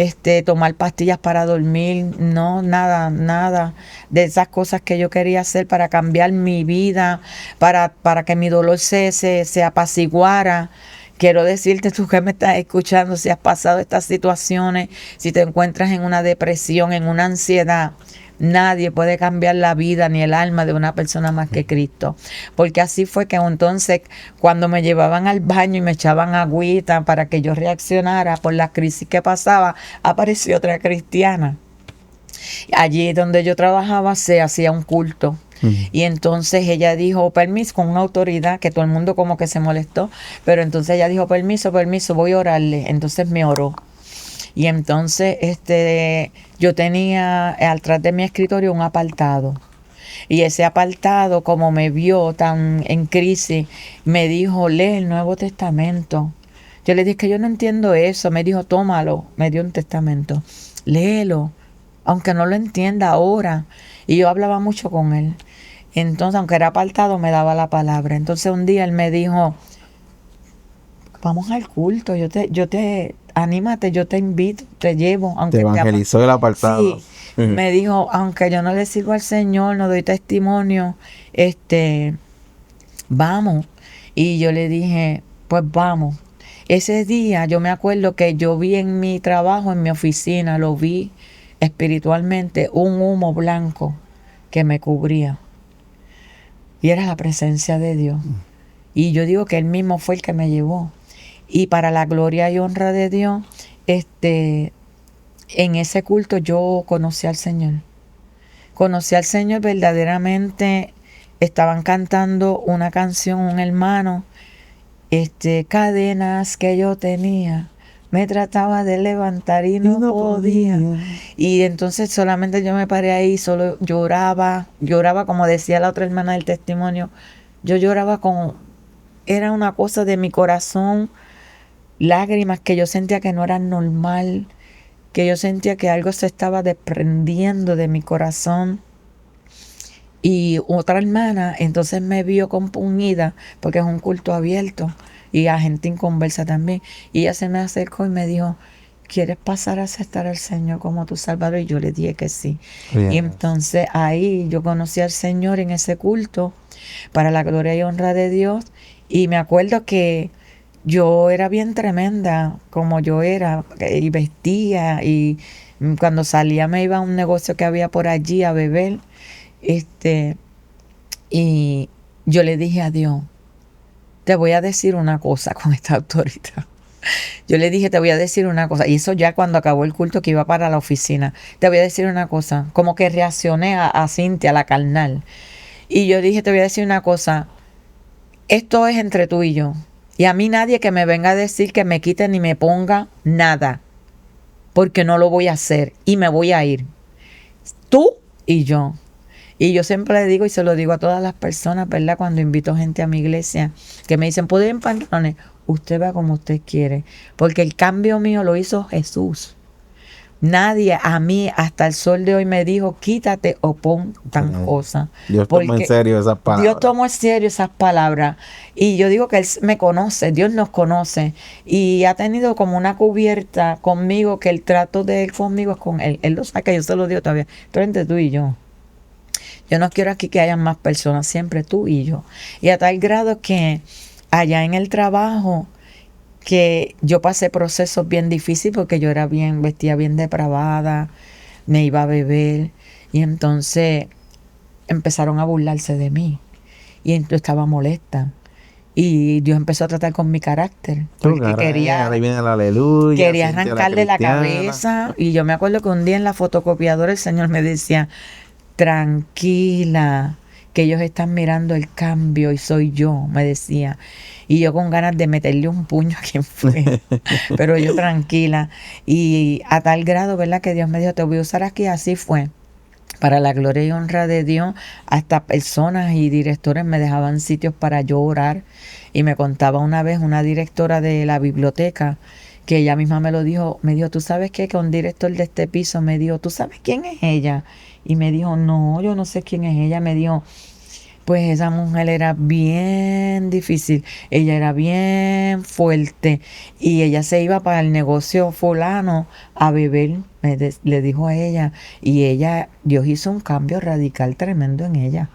Tomar pastillas para dormir, no, nada de esas cosas que yo quería hacer para cambiar mi vida, para que mi dolor se apaciguara. Quiero decirte, tú que me estás escuchando, si has pasado estas situaciones, si te encuentras en una depresión, en una ansiedad, nadie puede cambiar la vida ni el alma de una persona más que Cristo. Porque así fue que entonces cuando me llevaban al baño y me echaban agüita para que yo reaccionara por la crisis que pasaba, apareció otra cristiana. Allí donde yo trabajaba se hacía un culto. Y entonces ella dijo, permiso, con una autoridad que todo el mundo como que se molestó, pero entonces ella dijo, permiso, voy a orarle. Entonces me oró. Y entonces yo tenía atrás de mi escritorio un apartado. Y ese apartado, como me vio tan en crisis, me dijo, lee el Nuevo Testamento. Yo le dije que yo no entiendo eso. Me dijo, tómalo. Me dio un testamento. Léelo. Aunque no lo entienda ahora. Y yo hablaba mucho con él. Entonces, aunque era apartado, me daba la palabra. Entonces un día él me dijo, vamos al culto, anímate, yo te invito, te llevo. Aunque te evangelizó el apartado. Sí, me dijo, aunque yo no le sirvo al Señor, no doy testimonio, vamos. Y yo le dije, pues vamos. Ese día yo me acuerdo que yo vi en mi trabajo, en mi oficina, lo vi espiritualmente, un humo blanco que me cubría. Y era la presencia de Dios. Y yo digo que Él mismo fue el que me llevó. Y para la gloria y honra de Dios, en ese culto yo conocí al Señor. Conocí al Señor verdaderamente. Estaban cantando una canción, un hermano, cadenas que yo tenía. Me trataba de levantar y no podía. Y entonces solamente yo me paré ahí, solo lloraba como decía la otra hermana del testimonio. Yo lloraba era una cosa de mi corazón, lágrimas que yo sentía que no eran normal, que yo sentía que algo se estaba desprendiendo de mi corazón. Y otra hermana entonces me vio compungida, porque es un culto abierto y a gente inconversa también. Y ella se me acercó y me dijo, ¿quieres pasar a aceptar al Señor como tu Salvador? Y yo le dije que sí. Bien. Y entonces ahí yo conocí al Señor en ese culto para la gloria y honra de Dios. Y me acuerdo que yo era bien tremenda como yo era, y vestía, y cuando salía me iba a un negocio que había por allí a beber. Y yo le dije a Dios, te voy a decir una cosa con esta autoridad. Yo le dije, te voy a decir una cosa. Y eso ya cuando acabó el culto que iba para la oficina. Te voy a decir una cosa. Como que reaccioné a Cintia, a la carnal. Y yo dije, te voy a decir una cosa. Esto es entre tú y yo. Y a mí nadie que me venga a decir que me quite ni me ponga nada. Porque no lo voy a hacer. Y me voy a ir. Tú y yo. Y yo siempre le digo y se lo digo a todas las personas, ¿verdad? Cuando invito gente a mi iglesia, que me dicen, ¿puedo ir en pantalones? Usted va como usted quiere. Porque el cambio mío lo hizo Jesús. Nadie a mí hasta el sol de hoy me dijo, quítate o pon tan cosa. Dios tomó en serio esas palabras. Dios tomó en serio esas palabras. Y yo digo que Él me conoce, Dios nos conoce. Y ha tenido como una cubierta conmigo, que el trato de Él conmigo es con Él. Él lo sabe, yo se lo digo todavía. Pero entre tú y yo. Yo no quiero aquí que hayan más personas, siempre tú y yo. Y a tal grado que allá en el trabajo, que yo pasé procesos bien difíciles porque yo vestía bien depravada, me iba a beber. Y entonces empezaron a burlarse de mí. Y yo estaba molesta. Y Dios empezó a tratar con mi carácter. Porque ahí viene el aleluya. quería arrancarle la cabeza. Y yo me acuerdo que un día en la fotocopiadora el Señor me decía, tranquila, que ellos están mirando el cambio y soy yo, me decía. Y yo con ganas de meterle un puño a quien fue. Pero yo tranquila. Y a tal grado, ¿verdad? Que Dios me dijo, te voy a usar aquí. Así fue. Para la gloria y honra de Dios, hasta personas y directores me dejaban sitios para yo orar. Y me contaba una vez una directora de la biblioteca, que ella misma me lo dijo, me dijo, ¿tú sabes qué? Que un director de este piso me dijo, ¿tú sabes quién es ella? Y me dijo, no, yo no sé quién es ella. Me dijo, pues esa mujer era bien difícil, ella era bien fuerte y ella se iba para el negocio fulano a beber, le dijo a ella, y ella, Dios hizo un cambio radical tremendo en ella.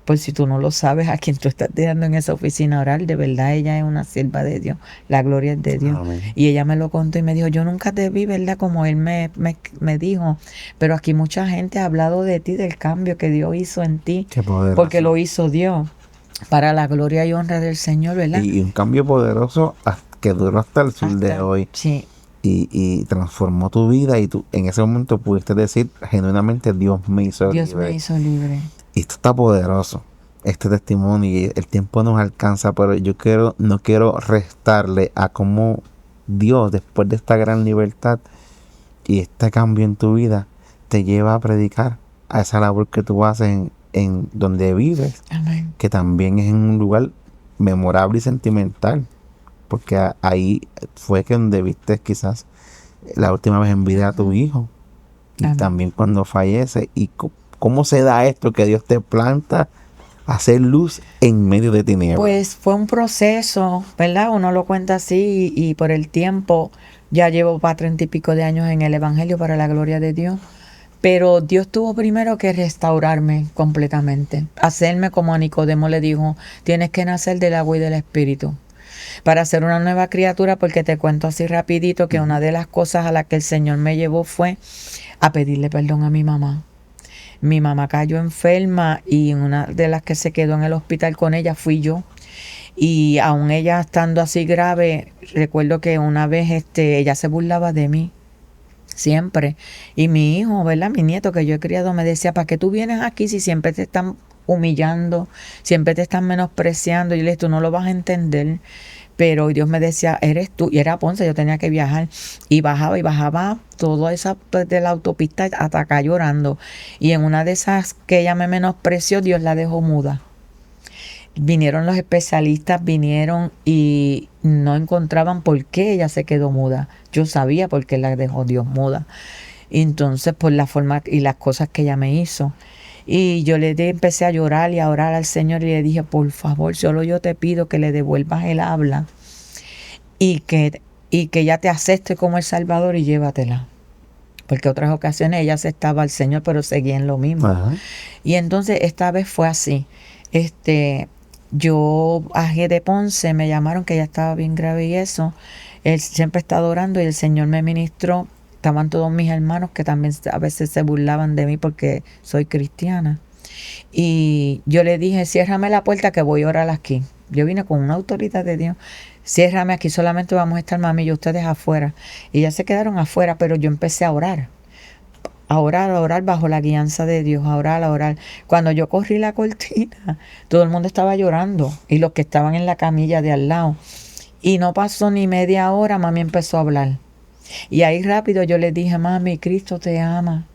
Por si tú no lo sabes, a quien tú estás dejando en esa oficina oral, de verdad ella es una sierva de Dios, la gloria es de Dios. Amén. Y ella me lo contó y me dijo, yo nunca te vi, ¿verdad? Como él me dijo, pero aquí mucha gente ha hablado de ti, del cambio que Dios hizo en ti, Qué poderoso. porque lo hizo Dios, para la gloria y honra del Señor, ¿verdad? Y un cambio poderoso que duró hasta el sol de hoy. Sí. Y transformó tu vida y tú en ese momento pudiste decir genuinamente, Dios me hizo libre. Dios me hizo libre. Y esto está poderoso, este testimonio, y el tiempo nos alcanza, pero no quiero restarle a cómo Dios, después de esta gran libertad y este cambio en tu vida, te lleva a predicar a esa labor que tú haces en donde vives. Amén. Que también es en un lugar memorable y sentimental, porque ahí fue que donde viste quizás la última vez en vida a tu hijo, y Amén. también cuando fallece. Y ¿cómo se da esto que Dios te planta a hacer luz en medio de tinieblas? Pues fue un proceso, ¿verdad? Uno lo cuenta así y por el tiempo, ya llevo para 30 y pico de años en el Evangelio, para la gloria de Dios. Pero Dios tuvo primero que restaurarme completamente, hacerme como a Nicodemo le dijo, tienes que nacer del agua y del Espíritu para ser una nueva criatura, porque te cuento así rapidito que una de las cosas a las que el Señor me llevó fue a pedirle perdón a mi mamá. Mi mamá cayó enferma y una de las que se quedó en el hospital con ella fui yo. Y aún ella estando así grave, recuerdo que una vez ella se burlaba de mí. Siempre. Y mi hijo, ¿verdad? Mi nieto que yo he criado me decía, ¿para qué tú vienes aquí si siempre te están humillando, siempre te están menospreciando? Y yo le dije, tú no lo vas a entender. Pero Dios me decía, eres tú. Y era Ponce, yo tenía que viajar. Y bajaba toda esa de la autopista hasta acá llorando. Y en una de esas que ella me menospreció, Dios la dejó muda. Vinieron los especialistas, vinieron y no encontraban por qué ella se quedó muda. Yo sabía por qué la dejó Dios muda. Y entonces, por la forma y las cosas que ella me hizo. Y yo empecé a llorar y a orar al Señor y le dije, por favor, solo yo te pido que le devuelvas el habla y que ella te acepte como el Salvador y llévatela. Porque otras ocasiones ella aceptaba al Señor, pero seguía en lo mismo. Ajá. Y entonces esta vez fue así. Yo bajé de Ponce, me llamaron que ella estaba bien grave y eso. Él siempre estaba orando y el Señor me ministró. Estaban todos mis hermanos que también a veces se burlaban de mí porque soy cristiana. Y yo le dije, ciérrame la puerta que voy a orar aquí. Yo vine con una autoridad de Dios. Ciérrame aquí, solamente vamos a estar mami y yo, ustedes afuera. Y ya se quedaron afuera, pero yo empecé a orar. A orar bajo la guianza de Dios, a orar. Cuando yo corrí la cortina, todo el mundo estaba llorando y los que estaban en la camilla de al lado. Y no pasó ni media hora, mami empezó a hablar. Y ahí rápido yo le dije, mami, Cristo te ama.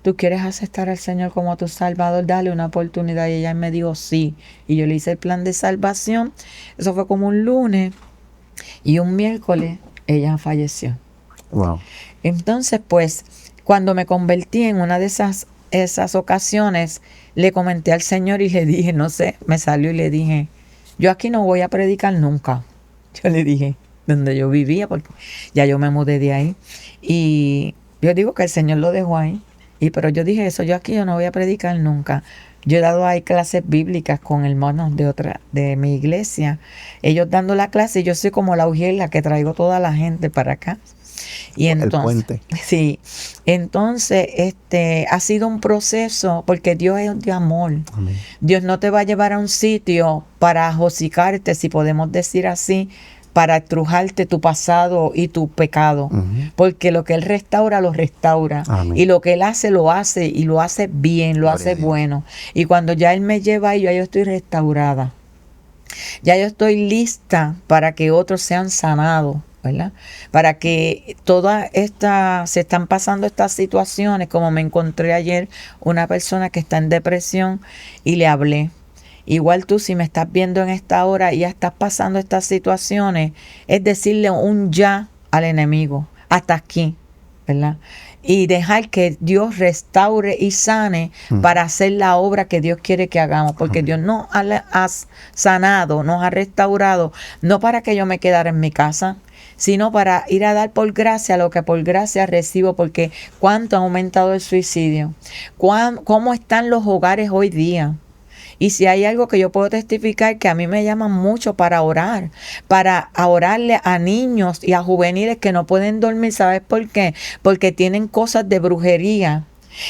¿Tú quieres aceptar al Señor como tu Salvador? Dale una oportunidad. Y ella me dijo, sí. Y yo le hice el plan de salvación. Eso fue como un lunes. Y un miércoles ella falleció. Wow. Entonces, pues, cuando me convertí en una de esas ocasiones, le comenté al Señor y le dije, no sé, me salió y le dije, yo aquí no voy a predicar nunca. Yo le dije, donde yo vivía, porque ya yo me mudé de ahí. Y yo digo que el Señor lo dejó ahí. Pero yo dije eso, yo aquí yo no voy a predicar nunca. Yo he dado ahí clases bíblicas con hermanos de mi iglesia. Ellos dando la clase y yo soy como la ujela que traigo toda la gente para acá. Y El entonces, puente. sí, entonces ha sido un proceso porque Dios es de amor. Amén. Dios no te va a llevar a un sitio para josicarte, si podemos decir así, para estrujarte tu pasado y tu pecado. Ujú. Porque lo que Él restaura, lo restaura. Amén. Y lo que Él hace, lo hace. Y lo hace bien, lo Gloria hace a Dios. bueno. Y cuando ya Él me lleva ahí, ya yo estoy restaurada. Ya yo estoy lista para que otros sean sanados, ¿verdad? Para que se están pasando estas situaciones, como me encontré ayer una persona que está en depresión y le hablé. Igual tú, si me estás viendo en esta hora y ya estás pasando estas situaciones, es decirle un ya al enemigo, hasta aquí, ¿verdad? Y dejar que Dios restaure y sane para hacer la obra que Dios quiere que hagamos, porque Dios nos ha sanado, nos ha restaurado, no para que yo me quedara en mi casa, sino para ir a dar por gracia lo que por gracia recibo, porque cuánto ha aumentado el suicidio, cómo están los hogares hoy día. Y si hay algo que yo puedo testificar, que a mí me llaman mucho para orar, para orarle a niños y a juveniles que no pueden dormir. ¿Sabes por qué? Porque tienen cosas de brujería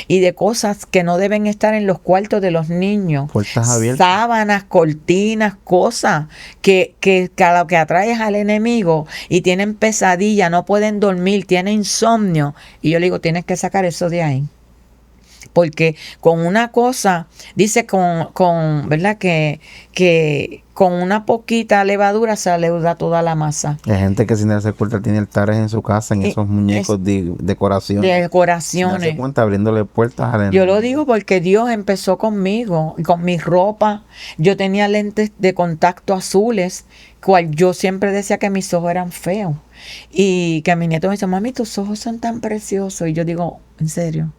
y de cosas que no deben estar en los cuartos de los niños. Puertas abiertas. Sábanas, cortinas, cosas que a lo que atrae es al enemigo, y tienen pesadilla, no pueden dormir, tienen insomnio. Y yo le digo, tienes que sacar eso de ahí. Porque con una cosa, dice ¿verdad? Que con una poquita levadura se leuda toda la masa. Hay gente que sin darse cuenta tiene altares en su casa, en esos muñecos de decoración. Sin Decoraciones. darse cuenta, abriéndole puertas al Yo enemigo. lo digo porque Dios empezó conmigo, con mi ropa. Yo tenía lentes de contacto azules, cual yo siempre decía que mis ojos eran feos. Y que mi nieto me dice, mami, tus ojos son tan preciosos. Y yo digo, ¿en serio?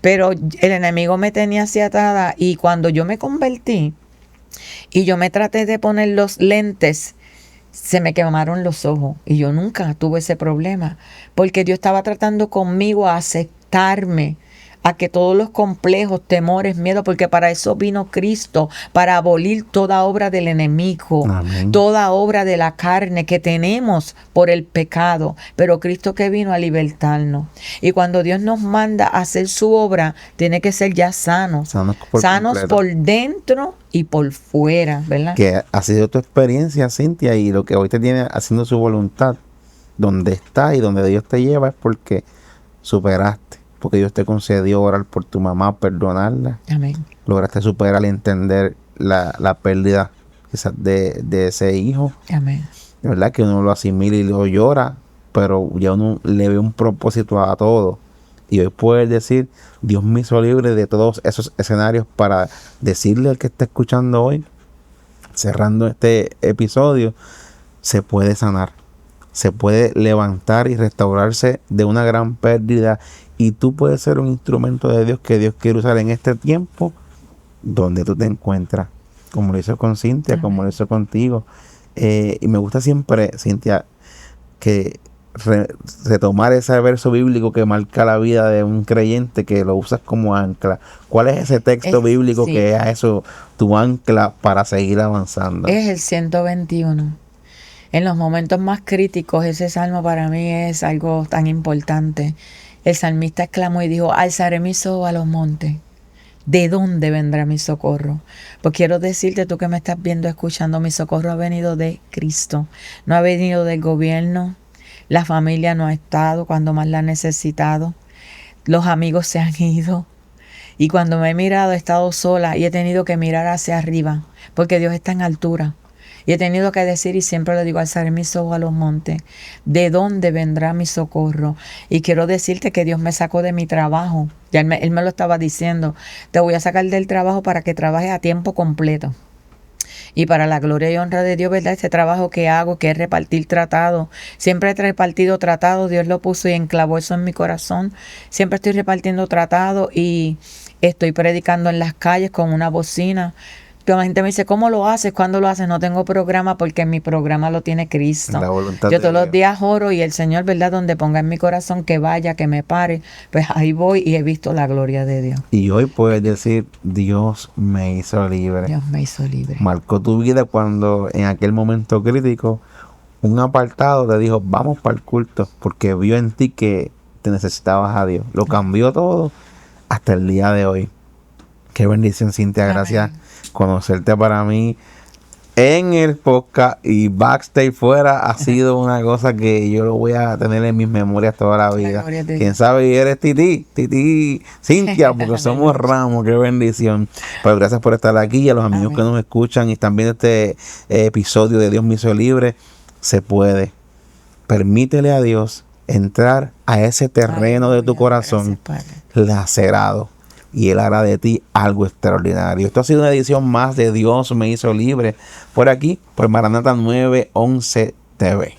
Pero el enemigo me tenía así atada, y cuando yo me convertí y yo me traté de poner los lentes, se me quemaron los ojos, y yo nunca tuve ese problema, porque Dios estaba tratando conmigo a aceptarme, a que todos los complejos, temores, miedo, porque para eso vino Cristo, para abolir toda obra del enemigo, Amén. toda obra de la carne que tenemos por el pecado, pero Cristo que vino a libertarnos. Y cuando Dios nos manda a hacer su obra, tiene que ser ya sanos, Sanos sanos por dentro y por fuera, ¿verdad? Que ha sido tu experiencia, Cintia, y lo que hoy te tiene haciendo su voluntad, donde estás y donde Dios te lleva, es porque superaste, porque Dios te concedió orar por tu mamá, perdonarla. Amén. Lograste superar y entender la pérdida quizás de ese hijo, Amén. de verdad que uno lo asimila y lo llora, pero ya uno le ve un propósito a todo. Y hoy puedes decir, Dios me hizo libre de todos esos escenarios, para decirle al que está escuchando hoy, cerrando este episodio, se puede sanar, se puede levantar y restaurarse de una gran pérdida, y tú puedes ser un instrumento de Dios que Dios quiere usar en este tiempo donde tú te encuentras, como lo hizo con Cintia, Amén. como lo hizo contigo. Y me gusta siempre, Cintia, que retomar ese verso bíblico que marca la vida de un creyente, que lo usas como ancla. ¿Cuál es ese texto bíblico sí, que es eso, tu ancla para seguir avanzando? Es el 121. En los momentos más críticos, ese salmo para mí es algo tan importante. El salmista exclamó y dijo, alzaré mis ojos a los montes. ¿De dónde vendrá mi socorro? Pues quiero decirte, tú que me estás viendo, escuchando, mi socorro ha venido de Cristo. No ha venido del gobierno. La familia no ha estado cuando más la ha necesitado. Los amigos se han ido. Y cuando me he mirado, he estado sola y he tenido que mirar hacia arriba, porque Dios está en altura. Y he tenido que decir, y siempre le digo, alzaré mis ojos a los montes. ¿De dónde vendrá mi socorro? Y quiero decirte que Dios me sacó de mi trabajo. Ya él me lo estaba diciendo. Te voy a sacar del trabajo para que trabajes a tiempo completo. Y para la gloria y honra de Dios, ¿verdad? Este trabajo que hago, que es repartir tratados. Siempre he repartido tratados. Dios lo puso y enclavó eso en mi corazón. Siempre estoy repartiendo tratados y estoy predicando en las calles con una bocina. La gente me dice, ¿cómo lo haces? ¿Cuándo lo haces? No tengo programa, porque mi programa lo tiene Cristo. La voluntad Yo de todos los Dios. días oro, y el Señor, ¿verdad? Donde ponga en mi corazón que vaya, que me pare, pues ahí voy y he visto la gloria de Dios. Y hoy puedes decir, Dios me hizo libre. Dios me hizo libre. Marcó tu vida cuando en aquel momento crítico un apartado, te dijo, vamos para el culto, porque vio en ti que te necesitabas a Dios. Lo cambió todo hasta el día de hoy. Qué bendición, Cintia. Gracias. Conocerte para mí en el podcast y backstage fuera ha sido una cosa que yo lo voy a tener en mis memorias toda la vida. Quién sabe, eres Titi Cintia, porque somos ramos. Qué bendición. Pero gracias por estar aquí, y a los amigos que nos escuchan y están viendo este episodio de Dios me hizo libre. Se puede. Permítele a Dios entrar a ese terreno de tu corazón lacerado, y Él hará de ti algo extraordinario. Esto ha sido una edición más de Dios me hizo libre, por aquí, por Maranata 911 TV.